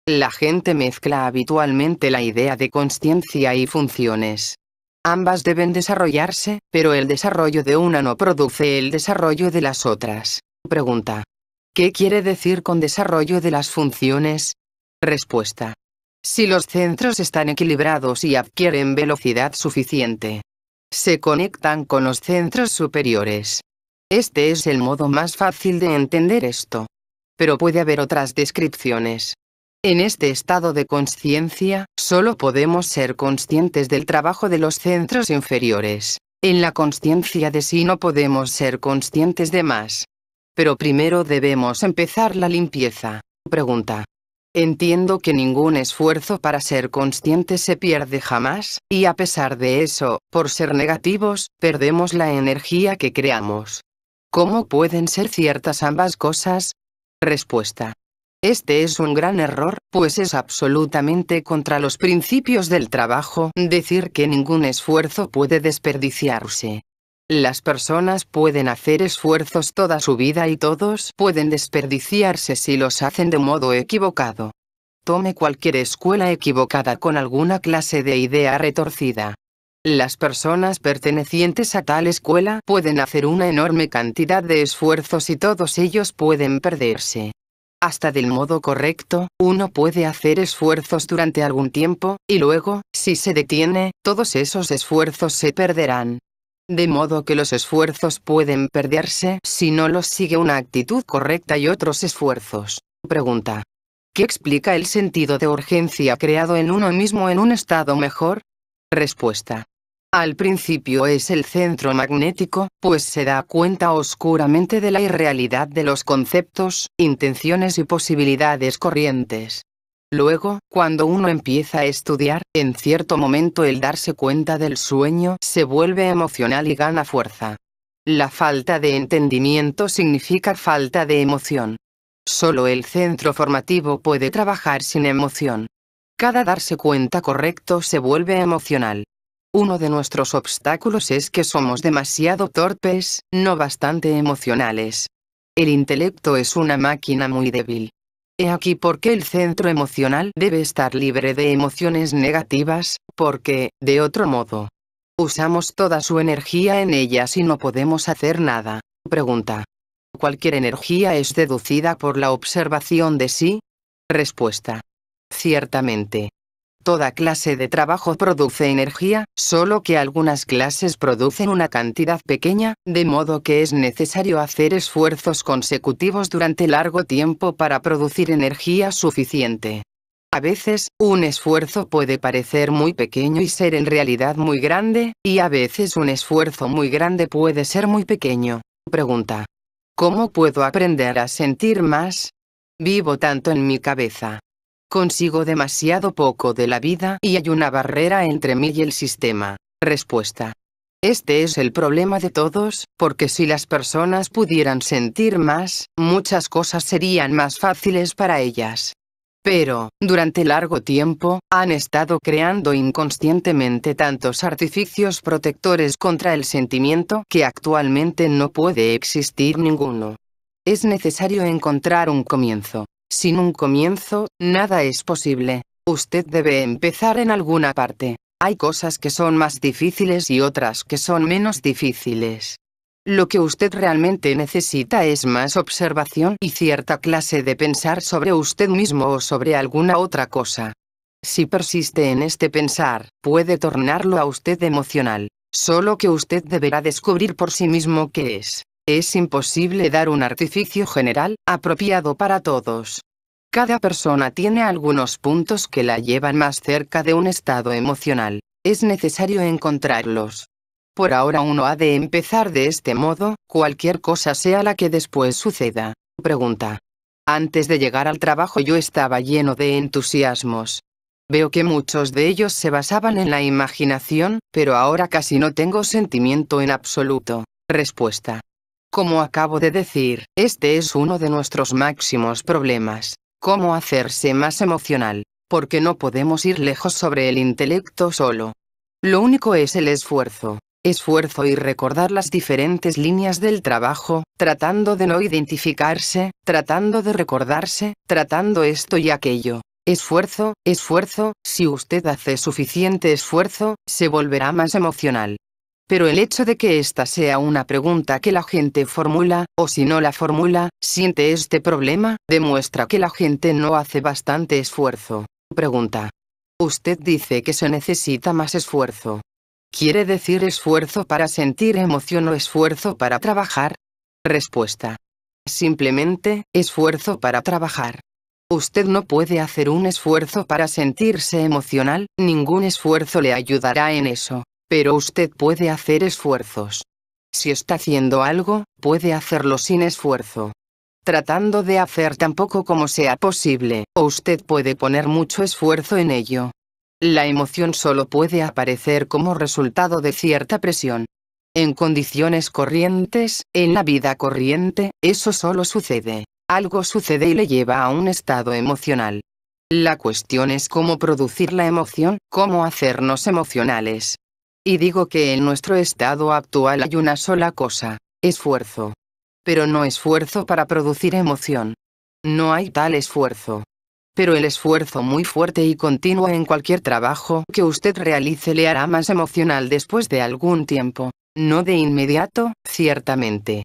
La gente mezcla habitualmente la idea de conciencia y funciones. Ambas deben desarrollarse, pero el desarrollo de una no produce el desarrollo de las otras. Pregunta. ¿Qué quiere decir con desarrollo de las funciones? Respuesta. Si los centros están equilibrados y adquieren velocidad suficiente, se conectan con los centros superiores. Este es el modo más fácil de entender esto. Pero puede haber otras descripciones. En este estado de consciencia, solo podemos ser conscientes del trabajo de los centros inferiores. En la consciencia de sí no podemos ser conscientes de más. Pero primero debemos empezar la limpieza. Pregunta. Entiendo que ningún esfuerzo para ser consciente se pierde jamás, y a pesar de eso, por ser negativos, perdemos la energía que creamos. ¿Cómo pueden ser ciertas ambas cosas? Respuesta. Este es un gran error, pues es absolutamente contra los principios del trabajo decir que ningún esfuerzo puede desperdiciarse. Las personas pueden hacer esfuerzos toda su vida y todos pueden desperdiciarse si los hacen de modo equivocado. Tome cualquier escuela equivocada con alguna clase de idea retorcida. Las personas pertenecientes a tal escuela pueden hacer una enorme cantidad de esfuerzos y todos ellos pueden perderse. Hasta del modo correcto, uno puede hacer esfuerzos durante algún tiempo, y luego, si se detiene, todos esos esfuerzos se perderán. De modo que los esfuerzos pueden perderse si no los sigue una actitud correcta y otros esfuerzos. Pregunta. ¿Qué explica el sentido de urgencia creado en uno mismo en un estado mejor? Respuesta. Al principio es el centro magnético, pues se da cuenta oscuramente de la irrealidad de los conceptos, intenciones y posibilidades corrientes. Luego, cuando uno empieza a estudiar, en cierto momento el darse cuenta del sueño se vuelve emocional y gana fuerza. La falta de entendimiento significa falta de emoción. Solo el centro formativo puede trabajar sin emoción. Cada darse cuenta correcto se vuelve emocional. Uno de nuestros obstáculos es que somos demasiado torpes, no bastante emocionales. El intelecto es una máquina muy débil. He aquí por qué el centro emocional debe estar libre de emociones negativas, porque, de otro modo, usamos toda su energía en ellas y no podemos hacer nada. Pregunta. ¿Cualquier energía es deducida por la observación de sí? Respuesta. Ciertamente. Toda clase de trabajo produce energía, solo que algunas clases producen una cantidad pequeña, de modo que es necesario hacer esfuerzos consecutivos durante largo tiempo para producir energía suficiente. A veces, un esfuerzo puede parecer muy pequeño y ser en realidad muy grande, y a veces un esfuerzo muy grande puede ser muy pequeño. Pregunta. ¿Cómo puedo aprender a sentir más? Vivo tanto en mi cabeza. Consigo demasiado poco de la vida y hay una barrera entre mí y el sistema. Respuesta. Este es el problema de todos, porque si las personas pudieran sentir más, muchas cosas serían más fáciles para ellas. Pero, durante largo tiempo, han estado creando inconscientemente tantos artificios protectores contra el sentimiento que actualmente no puede existir ninguno. Es necesario encontrar un comienzo. Sin un comienzo, nada es posible. Usted debe empezar en alguna parte. Hay cosas que son más difíciles y otras que son menos difíciles. Lo que usted realmente necesita es más observación y cierta clase de pensar sobre usted mismo o sobre alguna otra cosa. Si persiste en este pensar, puede tornarlo a usted emocional. Solo que usted deberá descubrir por sí mismo qué es. Es imposible dar un artificio general, apropiado para todos. Cada persona tiene algunos puntos que la llevan más cerca de un estado emocional. Es necesario encontrarlos. Por ahora uno ha de empezar de este modo, cualquier cosa sea la que después suceda. Pregunta. Antes de llegar al trabajo yo estaba lleno de entusiasmos. Veo que muchos de ellos se basaban en la imaginación, pero ahora casi no tengo sentimiento en absoluto. Respuesta. Como acabo de decir, este es uno de nuestros máximos problemas. ¿Cómo hacerse más emocional? Porque no podemos ir lejos sobre el intelecto solo. Lo único es el esfuerzo. Esfuerzo y recordar las diferentes líneas del trabajo, tratando de no identificarse, tratando de recordarse, tratando esto y aquello. Esfuerzo, esfuerzo, si usted hace suficiente esfuerzo, se volverá más emocional. Pero el hecho de que esta sea una pregunta que la gente formula, o si no la formula, siente este problema, demuestra que la gente no hace bastante esfuerzo. Pregunta. Usted dice que se necesita más esfuerzo. ¿Quiere decir esfuerzo para sentir emoción o esfuerzo para trabajar? Respuesta. Simplemente, esfuerzo para trabajar. Usted no puede hacer un esfuerzo para sentirse emocional, ningún esfuerzo le ayudará en eso. Pero usted puede hacer esfuerzos. Si está haciendo algo, puede hacerlo sin esfuerzo. Tratando de hacer tan poco como sea posible, o usted puede poner mucho esfuerzo en ello. La emoción solo puede aparecer como resultado de cierta presión. En condiciones corrientes, en la vida corriente, eso solo sucede. Algo sucede y le lleva a un estado emocional. La cuestión es cómo producir la emoción, cómo hacernos emocionales. Y digo que en nuestro estado actual hay una sola cosa: esfuerzo. Pero no esfuerzo para producir emoción. No hay tal esfuerzo. Pero el esfuerzo muy fuerte y continuo en cualquier trabajo que usted realice le hará más emocional después de algún tiempo. No de inmediato, ciertamente.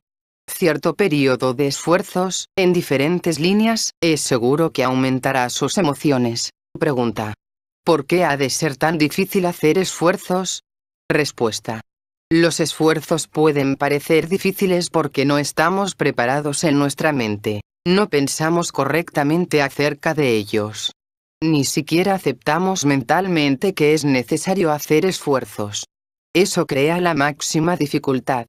Cierto periodo de esfuerzos, en diferentes líneas, es seguro que aumentará sus emociones. Pregunta. ¿Por qué ha de ser tan difícil hacer esfuerzos? Respuesta. Los esfuerzos pueden parecer difíciles porque no estamos preparados en nuestra mente. No pensamos correctamente acerca de ellos. Ni siquiera aceptamos mentalmente que es necesario hacer esfuerzos. Eso crea la máxima dificultad.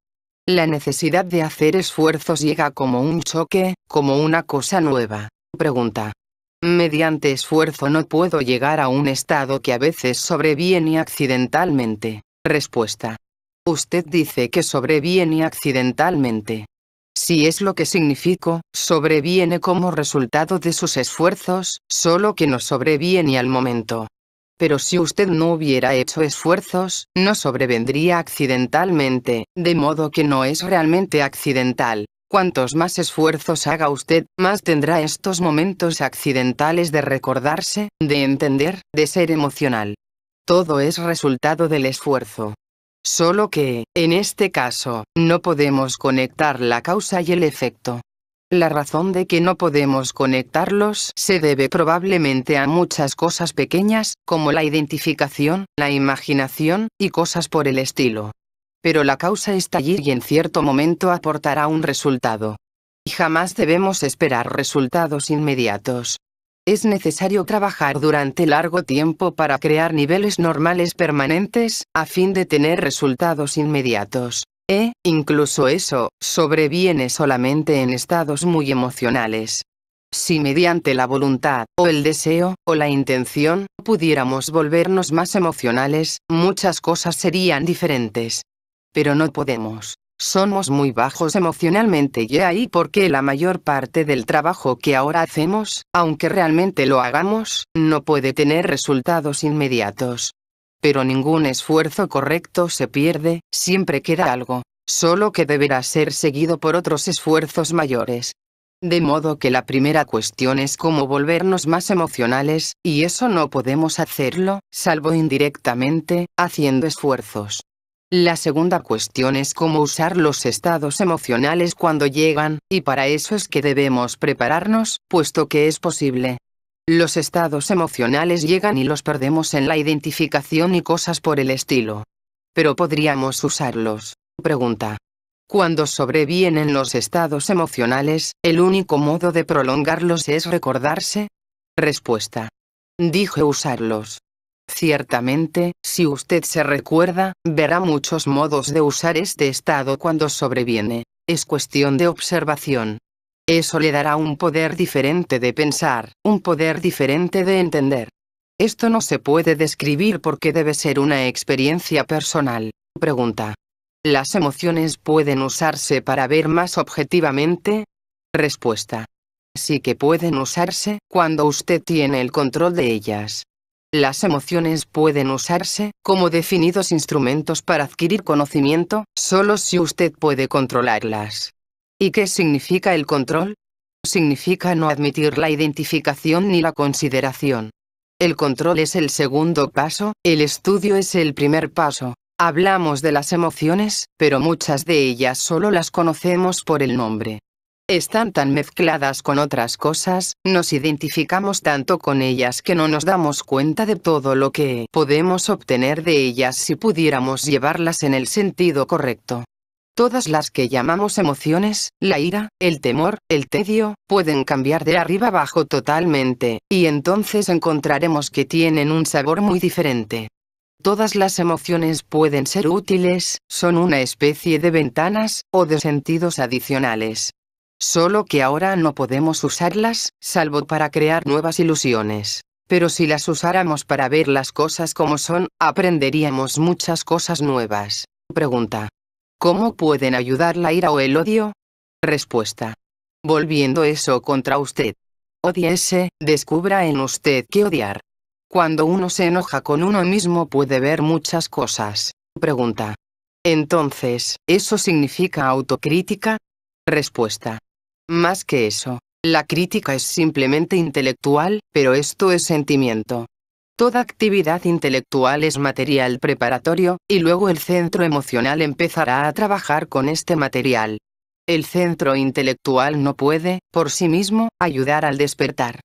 La necesidad de hacer esfuerzos llega como un choque, como una cosa nueva. Pregunta. Mediante esfuerzo no puedo llegar a un estado que a veces sobreviene accidentalmente. Respuesta. Usted dice que sobreviene accidentalmente. Si es lo que significo, sobreviene como resultado de sus esfuerzos, solo que no sobreviene al momento. Pero si usted no hubiera hecho esfuerzos, no sobrevendría accidentalmente, de modo que no es realmente accidental. Cuantos más esfuerzos haga usted, más tendrá estos momentos accidentales de recordarse, de entender, de ser emocional. Todo es resultado del esfuerzo. Solo que, en este caso, no podemos conectar la causa y el efecto. La razón de que no podemos conectarlos se debe probablemente a muchas cosas pequeñas, como la identificación, la imaginación, y cosas por el estilo. Pero la causa está allí y en cierto momento aportará un resultado. Y jamás debemos esperar resultados inmediatos. Es necesario trabajar durante largo tiempo para crear niveles normales permanentes, a fin de tener resultados inmediatos. Incluso eso, sobreviene solamente en estados muy emocionales. Si mediante la voluntad, o el deseo, o la intención, pudiéramos volvernos más emocionales, muchas cosas serían diferentes. Pero no podemos. Somos muy bajos emocionalmente y ahí porque la mayor parte del trabajo que ahora hacemos, aunque realmente lo hagamos, no puede tener resultados inmediatos. Pero ningún esfuerzo correcto se pierde, siempre queda algo, solo que deberá ser seguido por otros esfuerzos mayores. De modo que la primera cuestión es cómo volvernos más emocionales, y eso no podemos hacerlo, salvo indirectamente, haciendo esfuerzos. La segunda cuestión es cómo usar los estados emocionales cuando llegan, y para eso es que debemos prepararnos, puesto que es posible. Los estados emocionales llegan y los perdemos en la identificación y cosas por el estilo. Pero podríamos usarlos. Pregunta. Cuando sobrevienen los estados emocionales, ¿el único modo de prolongarlos es recordarse? Respuesta. Dije usarlos. Ciertamente, si usted se recuerda, verá muchos modos de usar este estado cuando sobreviene. Es cuestión de observación. Eso le dará un poder diferente de pensar, un poder diferente de entender. Esto no se puede describir porque debe ser una experiencia personal. Pregunta. ¿Las emociones pueden usarse para ver más objetivamente? Respuesta. Sí que pueden usarse, cuando usted tiene el control de ellas. Las emociones pueden usarse, como definidos instrumentos para adquirir conocimiento, solo si usted puede controlarlas. ¿Y qué significa el control? Significa no admitir la identificación ni la consideración. El control es el segundo paso, el estudio es el primer paso. Hablamos de las emociones, pero muchas de ellas solo las conocemos por el nombre. Están tan mezcladas con otras cosas, nos identificamos tanto con ellas que no nos damos cuenta de todo lo que podemos obtener de ellas si pudiéramos llevarlas en el sentido correcto. Todas las que llamamos emociones, la ira, el temor, el tedio, pueden cambiar de arriba abajo totalmente, y entonces encontraremos que tienen un sabor muy diferente. Todas las emociones pueden ser útiles, son una especie de ventanas, o de sentidos adicionales. Solo que ahora no podemos usarlas, salvo para crear nuevas ilusiones. Pero si las usáramos para ver las cosas como son, aprenderíamos muchas cosas nuevas. Pregunta. ¿Cómo pueden ayudar la ira o el odio? Respuesta. Volviendo eso contra usted. Odíese, descubra en usted qué odiar. Cuando uno se enoja con uno mismo puede ver muchas cosas. Pregunta. Entonces, ¿eso significa autocrítica? Respuesta. Más que eso. La crítica es simplemente intelectual, pero esto es sentimiento. Toda actividad intelectual es material preparatorio, y luego el centro emocional empezará a trabajar con este material. El centro intelectual no puede, por sí mismo, ayudar al despertar.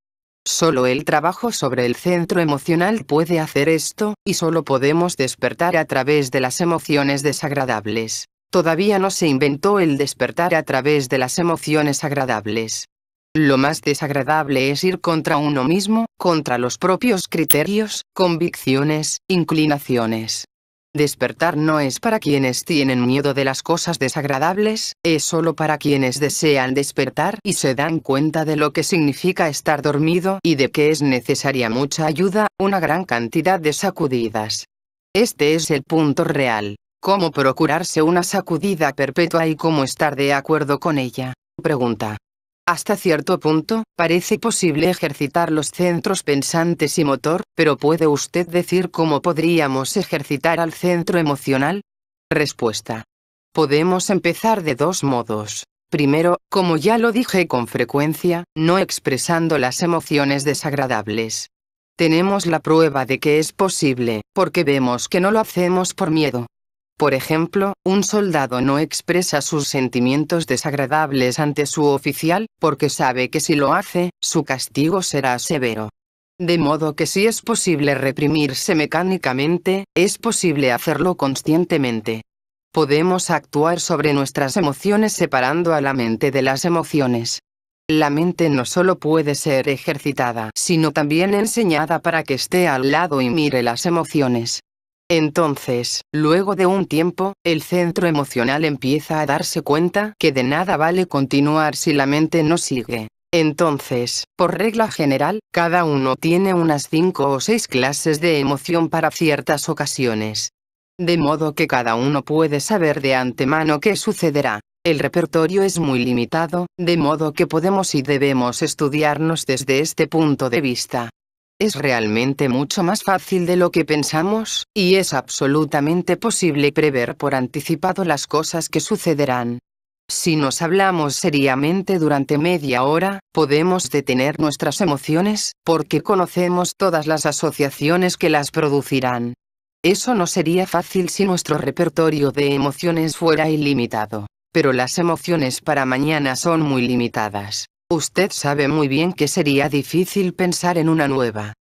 Solo el trabajo sobre el centro emocional puede hacer esto, y solo podemos despertar a través de las emociones desagradables. Todavía no se inventó el despertar a través de las emociones agradables. Lo más desagradable es ir contra uno mismo, contra los propios criterios, convicciones, inclinaciones. Despertar no es para quienes tienen miedo de las cosas desagradables, es solo para quienes desean despertar y se dan cuenta de lo que significa estar dormido y de que es necesaria mucha ayuda, una gran cantidad de sacudidas. Este es el punto real. ¿Cómo procurarse una sacudida perpetua y cómo estar de acuerdo con ella? Pregunta. Hasta cierto punto, parece posible ejercitar los centros pensantes y motor, pero ¿puede usted decir cómo podríamos ejercitar al centro emocional? Respuesta. Podemos empezar de dos modos. Primero, como ya lo dije con frecuencia, no expresando las emociones desagradables. Tenemos la prueba de que es posible, porque vemos que no lo hacemos por miedo. Por ejemplo, un soldado no expresa sus sentimientos desagradables ante su oficial, porque sabe que si lo hace, su castigo será severo. De modo que si es posible reprimirse mecánicamente, es posible hacerlo conscientemente. Podemos actuar sobre nuestras emociones separando a la mente de las emociones. La mente no solo puede ser ejercitada, sino también enseñada para que esté al lado y mire las emociones. Entonces, luego de un tiempo, el centro emocional empieza a darse cuenta que de nada vale continuar si la mente no sigue. Entonces, por regla general, cada uno tiene unas 5 o 6 clases de emoción para ciertas ocasiones. De modo que cada uno puede saber de antemano qué sucederá. El repertorio es muy limitado, de modo que podemos y debemos estudiarnos desde este punto de vista. Es realmente mucho más fácil de lo que pensamos, y es absolutamente posible prever por anticipado las cosas que sucederán. Si nos hablamos seriamente durante media hora, podemos detener nuestras emociones, porque conocemos todas las asociaciones que las producirán. Eso no sería fácil si nuestro repertorio de emociones fuera ilimitado. Pero las emociones para mañana son muy limitadas. Usted sabe muy bien que sería difícil pensar en una nueva.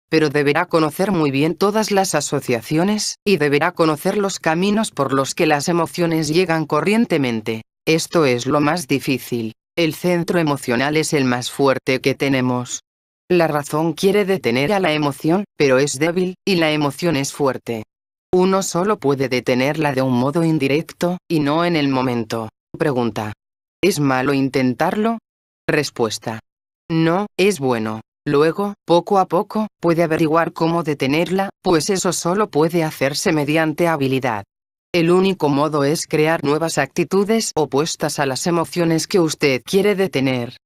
Pero deberá conocer muy bien todas las asociaciones, y deberá conocer los caminos por los que las emociones llegan corrientemente. Esto es lo más difícil. El centro emocional es el más fuerte que tenemos. La razón quiere detener a la emoción, pero es débil, y la emoción es fuerte. Uno solo puede detenerla de un modo indirecto, y no en el momento. Pregunta. ¿Es malo intentarlo? Respuesta. No, es bueno. Luego, poco a poco, puede averiguar cómo detenerla, pues eso solo puede hacerse mediante habilidad. El único modo es crear nuevas actitudes opuestas a las emociones que usted quiere detener.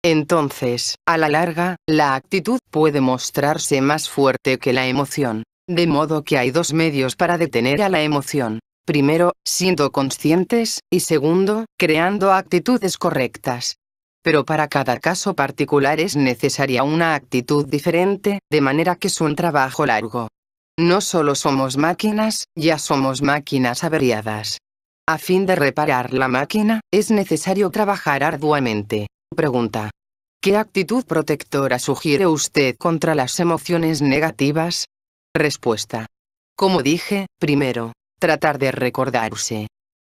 Entonces, a la larga, la actitud puede mostrarse más fuerte que la emoción. De modo que hay dos medios para detener a la emoción. Primero, siendo conscientes, y segundo, creando actitudes correctas. Pero para cada caso particular es necesaria una actitud diferente, de manera que es un trabajo largo. No solo somos máquinas, ya somos máquinas averiadas. A fin de reparar la máquina, es necesario trabajar arduamente. Pregunta. ¿Qué actitud protectora sugiere usted contra las emociones negativas? Respuesta. Como dije, primero, tratar de recordarse.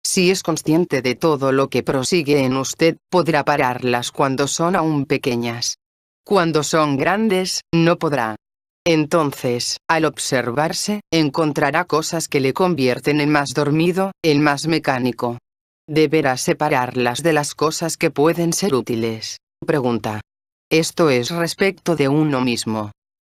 Si es consciente de todo lo que prosigue en usted, podrá pararlas cuando son aún pequeñas. Cuando son grandes, no podrá. Entonces, al observarse, encontrará cosas que le convierten en más dormido, en más mecánico. Deberá separarlas de las cosas que pueden ser útiles. Pregunta. Esto es respecto de uno mismo.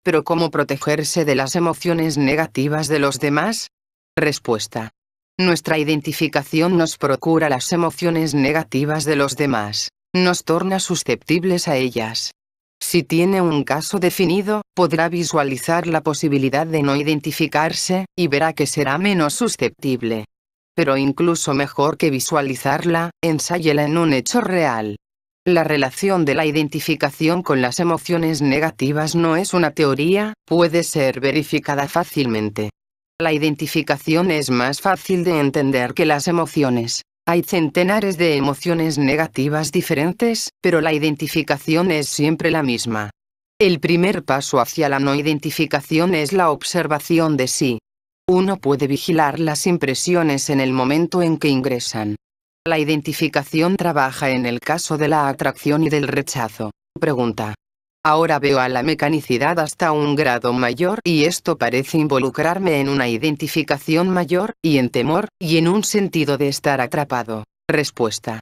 ¿Pero cómo protegerse de las emociones negativas de los demás? Respuesta. Nuestra identificación nos procura las emociones negativas de los demás. Nos torna susceptibles a ellas. Si tiene un caso definido, podrá visualizar la posibilidad de no identificarse, y verá que será menos susceptible. Pero incluso mejor que visualizarla, ensáyela en un hecho real. La relación de la identificación con las emociones negativas no es una teoría, puede ser verificada fácilmente. La identificación es más fácil de entender que las emociones. Hay centenares de emociones negativas diferentes, pero la identificación es siempre la misma. El primer paso hacia la no identificación es la observación de sí. Uno puede vigilar las impresiones en el momento en que ingresan. La identificación trabaja en el caso de la atracción y del rechazo. Pregunta. Ahora veo a la mecanicidad hasta un grado mayor y esto parece involucrarme en una identificación mayor, y en temor, y en un sentido de estar atrapado. Respuesta.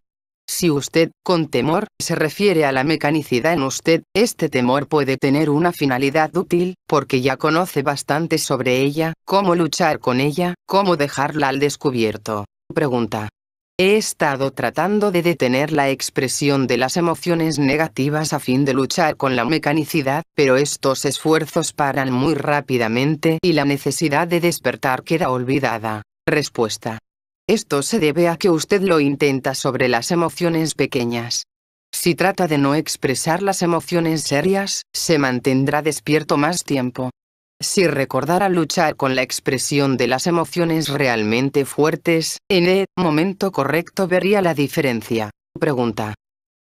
Si usted, con temor, se refiere a la mecanicidad en usted, este temor puede tener una finalidad útil, porque ya conoce bastante sobre ella, cómo luchar con ella, cómo dejarla al descubierto. Pregunta. He estado tratando de detener la expresión de las emociones negativas a fin de luchar con la mecanicidad, pero estos esfuerzos paran muy rápidamente y la necesidad de despertar queda olvidada. Respuesta. Esto se debe a que usted lo intenta sobre las emociones pequeñas. Si trata de no expresar las emociones serias, se mantendrá despierto más tiempo. Si recordara luchar con la expresión de las emociones realmente fuertes, en el momento correcto vería la diferencia. Pregunta.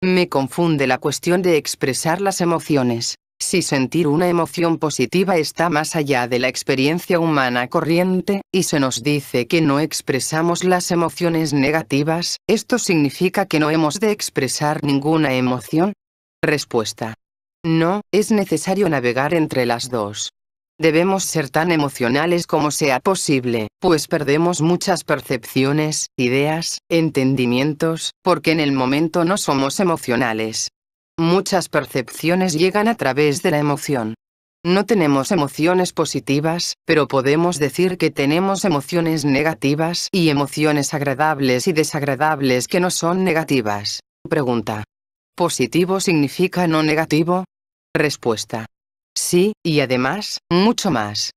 Me confunde la cuestión de expresar las emociones. Si sentir una emoción positiva está más allá de la experiencia humana corriente, y se nos dice que no expresamos las emociones negativas, ¿esto significa que no hemos de expresar ninguna emoción? Respuesta. No, es necesario navegar entre las dos. Debemos ser tan emocionales como sea posible, pues perdemos muchas percepciones, ideas, entendimientos, porque en el momento no somos emocionales. Muchas percepciones llegan a través de la emoción. No tenemos emociones positivas, pero podemos decir que tenemos emociones negativas y emociones agradables y desagradables que no son negativas. Pregunta. ¿Positivo significa no negativo? Respuesta. Sí, y además, mucho más.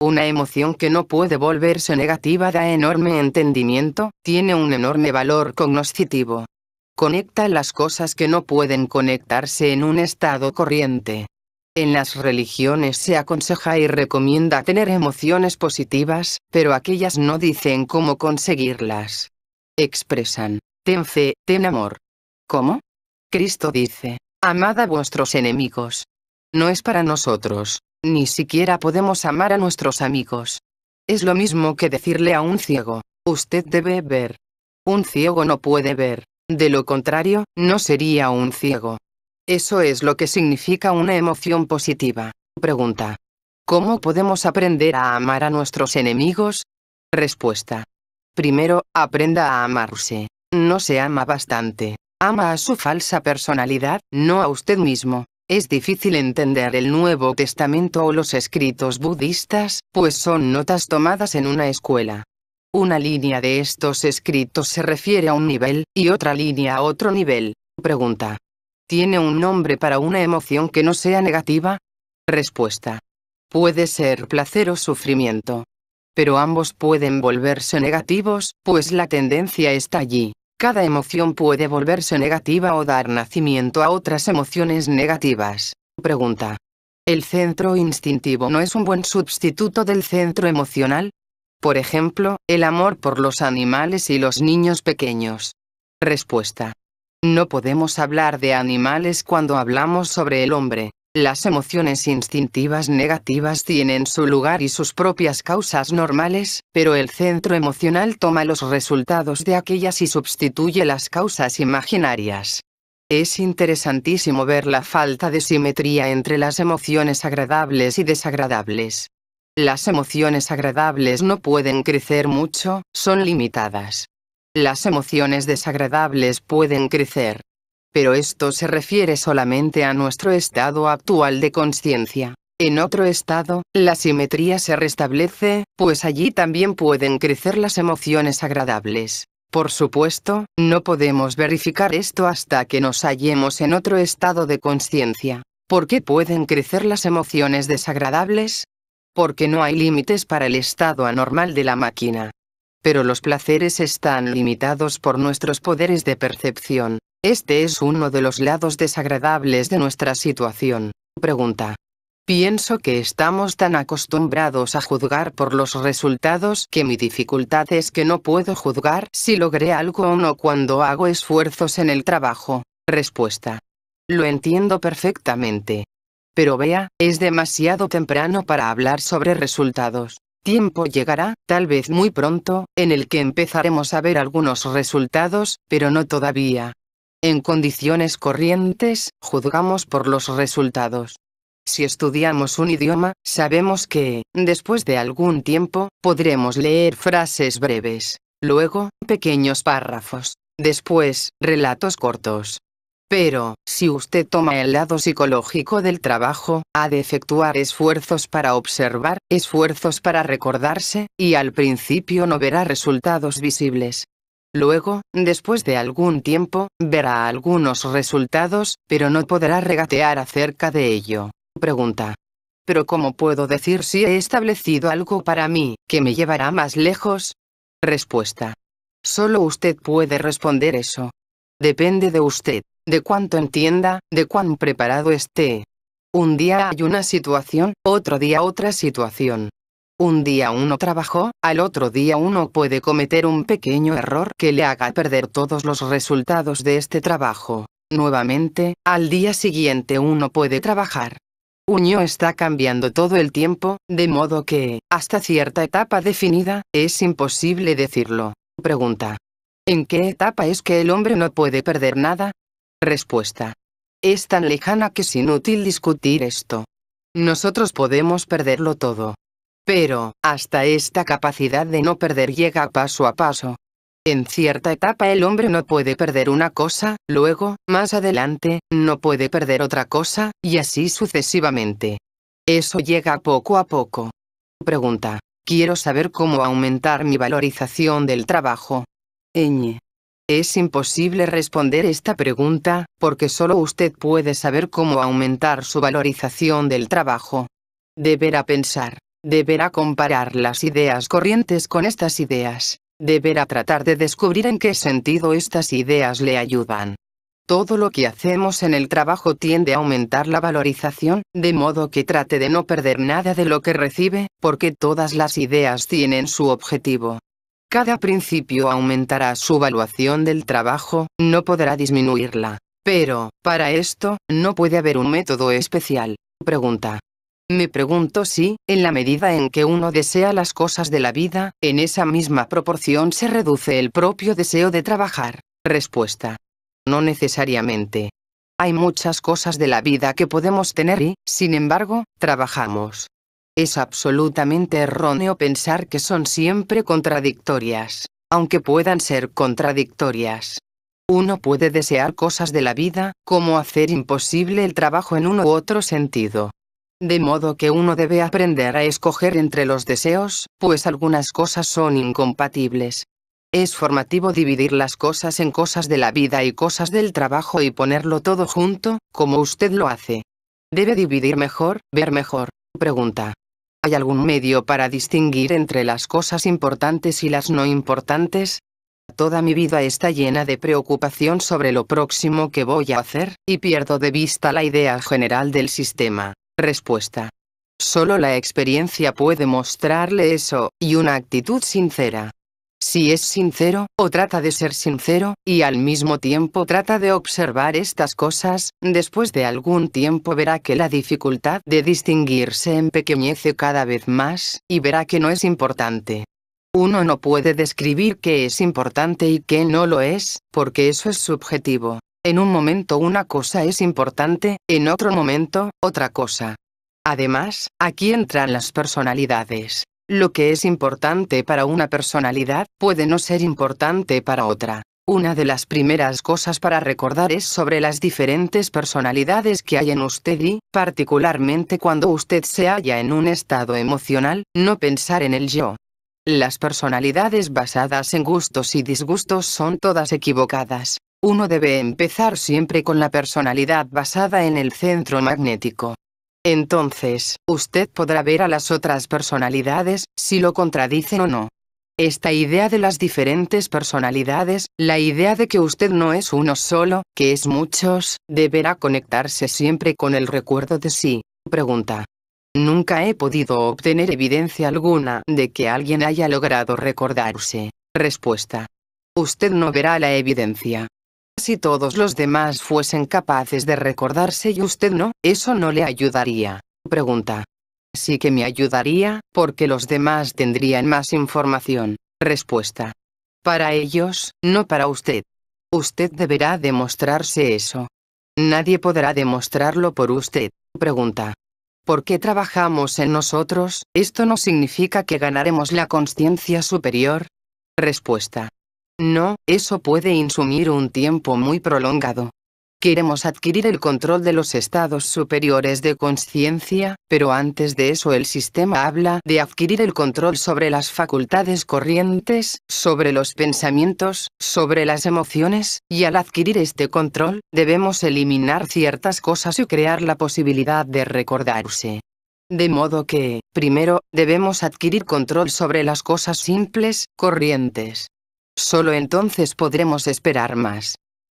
Una emoción que no puede volverse negativa da enorme entendimiento, tiene un enorme valor cognoscitivo. Conecta las cosas que no pueden conectarse en un estado corriente. En las religiones se aconseja y recomienda tener emociones positivas, pero aquellas no dicen cómo conseguirlas. Expresan, ten fe, ten amor. ¿Cómo? Cristo dice, amad a vuestros enemigos. No es para nosotros, ni siquiera podemos amar a nuestros amigos. Es lo mismo que decirle a un ciego, usted debe ver. Un ciego no puede ver, de lo contrario, no sería un ciego. Eso es lo que significa una emoción positiva. Pregunta. ¿Cómo podemos aprender a amar a nuestros enemigos? Respuesta. Primero, aprenda a amarse. No se ama bastante. Ama a su falsa personalidad, no a usted mismo. Es difícil entender el Nuevo Testamento o los escritos budistas, pues son notas tomadas en una escuela. Una línea de estos escritos se refiere a un nivel, y otra línea a otro nivel. Pregunta. ¿Tiene un nombre para una emoción que no sea negativa? Respuesta. Puede ser placer o sufrimiento. Pero ambos pueden volverse negativos, pues la tendencia está allí. Cada emoción puede volverse negativa o dar nacimiento a otras emociones negativas. Pregunta. ¿El centro instintivo no es un buen sustituto del centro emocional? Por ejemplo, el amor por los animales y los niños pequeños. Respuesta. No podemos hablar de animales cuando hablamos sobre el hombre. Las emociones instintivas negativas tienen su lugar y sus propias causas normales, pero el centro emocional toma los resultados de aquellas y sustituye las causas imaginarias. Es interesantísimo ver la falta de simetría entre las emociones agradables y desagradables. Las emociones agradables no pueden crecer mucho, son limitadas. Las emociones desagradables pueden crecer. Pero esto se refiere solamente a nuestro estado actual de conciencia. En otro estado, la simetría se restablece, pues allí también pueden crecer las emociones agradables. Por supuesto, no podemos verificar esto hasta que nos hallemos en otro estado de conciencia. ¿Por qué pueden crecer las emociones desagradables? Porque no hay límites para el estado anormal de la máquina. Pero los placeres están limitados por nuestros poderes de percepción. Este es uno de los lados desagradables de nuestra situación. Pregunta. Pienso que estamos tan acostumbrados a juzgar por los resultados que mi dificultad es que no puedo juzgar si logré algo o no cuando hago esfuerzos en el trabajo. Respuesta. Lo entiendo perfectamente. Pero vea, es demasiado temprano para hablar sobre resultados. Tiempo llegará, tal vez muy pronto, en el que empezaremos a ver algunos resultados, pero no todavía. En condiciones corrientes, juzgamos por los resultados. Si estudiamos un idioma, sabemos que, después de algún tiempo, podremos leer frases breves, luego, pequeños párrafos, después, relatos cortos. Pero, si usted toma el lado psicológico del trabajo, ha de efectuar esfuerzos para observar, esfuerzos para recordarse, y al principio no verá resultados visibles. Luego, después de algún tiempo, verá algunos resultados, pero no podrá regatear acerca de ello. Pregunta. ¿Pero cómo puedo decir si he establecido algo para mí, que me llevará más lejos? Respuesta. Solo usted puede responder eso. Depende de usted, de cuánto entienda, de cuán preparado esté. Un día hay una situación, otro día otra situación. Un día uno trabajó, al otro día uno puede cometer un pequeño error que le haga perder todos los resultados de este trabajo. Nuevamente, al día siguiente uno puede trabajar. Uno está cambiando todo el tiempo, de modo que, hasta cierta etapa definida, es imposible decirlo. Pregunta. ¿En qué etapa es que el hombre no puede perder nada? Respuesta. Es tan lejana que es inútil discutir esto. Nosotros podemos perderlo todo. Pero, hasta esta capacidad de no perder llega paso a paso. En cierta etapa el hombre no puede perder una cosa, luego, más adelante, no puede perder otra cosa, y así sucesivamente. Eso llega poco a poco. Pregunta. Quiero saber cómo aumentar mi valorización del trabajo. Es imposible responder esta pregunta, porque solo usted puede saber cómo aumentar su valorización del trabajo. Deberá pensar. Deberá comparar las ideas corrientes con estas ideas. Deberá tratar de descubrir en qué sentido estas ideas le ayudan. Todo lo que hacemos en el trabajo tiende a aumentar la valorización, de modo que trate de no perder nada de lo que recibe, porque todas las ideas tienen su objetivo. Cada principio aumentará su evaluación del trabajo, no podrá disminuirla. Pero, para esto, no puede haber un método especial. Pregunta. Me pregunto si, en la medida en que uno desea las cosas de la vida, en esa misma proporción se reduce el propio deseo de trabajar. Respuesta. No necesariamente. Hay muchas cosas de la vida que podemos tener y, sin embargo, trabajamos. Es absolutamente erróneo pensar que son siempre contradictorias, aunque puedan ser contradictorias. Uno puede desear cosas de la vida, como hacer imposible el trabajo en uno u otro sentido. De modo que uno debe aprender a escoger entre los deseos, pues algunas cosas son incompatibles. Es formativo dividir las cosas en cosas de la vida y cosas del trabajo y ponerlo todo junto, como usted lo hace. Debe dividir mejor, ver mejor. Pregunta. ¿Hay algún medio para distinguir entre las cosas importantes y las no importantes? Toda mi vida está llena de preocupación sobre lo próximo que voy a hacer, y pierdo de vista la idea general del sistema. Respuesta. Solo la experiencia puede mostrarle eso, y una actitud sincera. Si es sincero, o trata de ser sincero, y al mismo tiempo trata de observar estas cosas, después de algún tiempo verá que la dificultad de distinguirse empequeñece cada vez más, y verá que no es importante. Uno no puede describir qué es importante y qué no lo es, porque eso es subjetivo. En un momento una cosa es importante, en otro momento, otra cosa. Además, aquí entran las personalidades. Lo que es importante para una personalidad, puede no ser importante para otra. Una de las primeras cosas para recordar es sobre las diferentes personalidades que hay en usted y, particularmente cuando usted se halla en un estado emocional, no pensar en el yo. Las personalidades basadas en gustos y disgustos son todas equivocadas. Uno debe empezar siempre con la personalidad basada en el centro magnético. Entonces, usted podrá ver a las otras personalidades, si lo contradicen o no. Esta idea de las diferentes personalidades, la idea de que usted no es uno solo, que es muchos, deberá conectarse siempre con el recuerdo de sí. Pregunta. Nunca he podido obtener evidencia alguna de que alguien haya logrado recordarse. Respuesta. Usted no verá la evidencia. Si todos los demás fuesen capaces de recordarse y usted no, eso no le ayudaría. Pregunta. Sí que me ayudaría, porque los demás tendrían más información. Respuesta. Para ellos, no para usted. Usted deberá demostrarse eso. Nadie podrá demostrarlo por usted. Pregunta. ¿Por qué trabajamos en nosotros? ¿Esto no significa que ganaremos la consciencia superior? Respuesta. No, eso puede insumir un tiempo muy prolongado. Queremos adquirir el control de los estados superiores de conciencia, pero antes de eso el sistema habla de adquirir el control sobre las facultades corrientes, sobre los pensamientos, sobre las emociones, y al adquirir este control, debemos eliminar ciertas cosas y crear la posibilidad de recordarse. De modo que, primero, debemos adquirir control sobre las cosas simples, corrientes. Solo entonces podremos esperar más.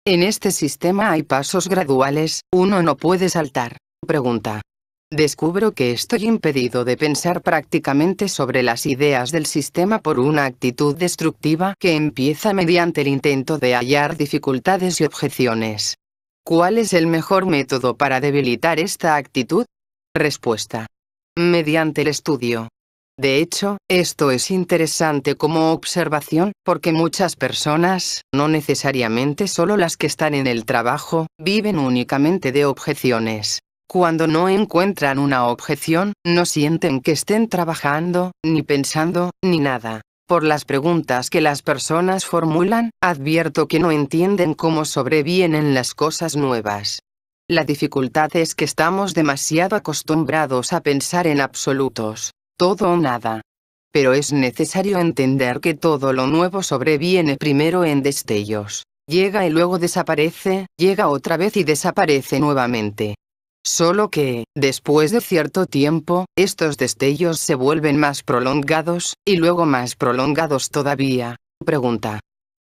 En este sistema hay pasos graduales, uno no puede saltar. Pregunta. Descubro que estoy impedido de pensar prácticamente sobre las ideas del sistema por una actitud destructiva que empieza mediante el intento de hallar dificultades y objeciones. ¿Cuál es el mejor método para debilitar esta actitud? Respuesta. Mediante el estudio. De hecho, esto es interesante como observación, porque muchas personas, no necesariamente solo las que están en el trabajo, viven únicamente de objeciones. Cuando no encuentran una objeción, no sienten que estén trabajando, ni pensando, ni nada. Por las preguntas que las personas formulan, advierto que no entienden cómo sobrevienen las cosas nuevas. La dificultad es que estamos demasiado acostumbrados a pensar en absolutos. Todo o nada. Pero es necesario entender que todo lo nuevo sobreviene primero en destellos. Llega y luego desaparece, llega otra vez y desaparece nuevamente. Solo que, después de cierto tiempo, estos destellos se vuelven más prolongados, y luego más prolongados todavía. Pregunta.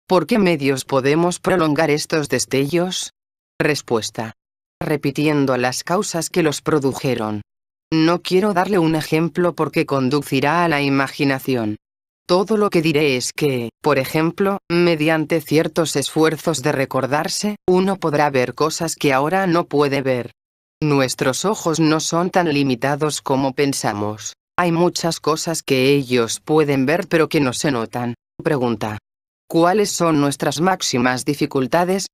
¿Por qué medios podemos prolongar estos destellos? Respuesta. Repitiendo las causas que los produjeron. No quiero darle un ejemplo porque conducirá a la imaginación. Todo lo que diré es que, por ejemplo, mediante ciertos esfuerzos de recordarse, uno podrá ver cosas que ahora no puede ver. Nuestros ojos no son tan limitados como pensamos. Hay muchas cosas que ellos pueden ver pero que no se notan. Pregunta. ¿Cuáles son nuestras máximas dificultades?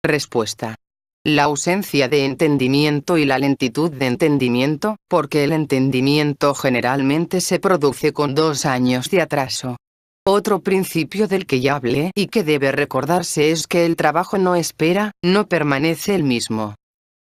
Respuesta. La ausencia de entendimiento y la lentitud de entendimiento, porque el entendimiento generalmente se produce con 2 años de atraso. Otro principio del que ya hablé y que debe recordarse es que el trabajo no espera, no permanece el mismo.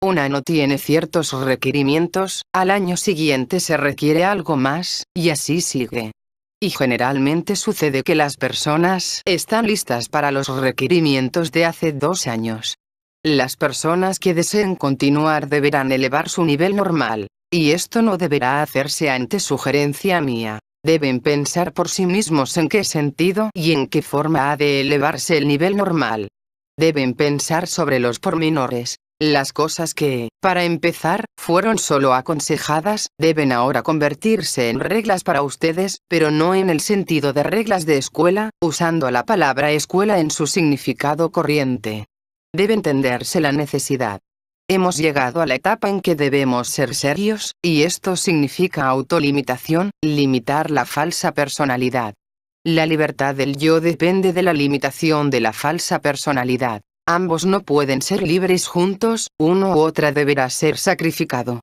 Un año tiene ciertos requerimientos, al año siguiente se requiere algo más, y así sigue. Y generalmente sucede que las personas están listas para los requerimientos de hace 2 años. Las personas que deseen continuar deberán elevar su nivel normal, y esto no deberá hacerse ante sugerencia mía. Deben pensar por sí mismos en qué sentido y en qué forma ha de elevarse el nivel normal. Deben pensar sobre los pormenores. Las cosas que, para empezar, fueron solo aconsejadas, deben ahora convertirse en reglas para ustedes, pero no en el sentido de reglas de escuela, usando la palabra escuela en su significado corriente. Debe entenderse la necesidad. Hemos llegado a la etapa en que debemos ser serios, y esto significa autolimitación, limitar la falsa personalidad. La libertad del yo depende de la limitación de la falsa personalidad. Ambos no pueden ser libres juntos, uno u otra deberá ser sacrificado.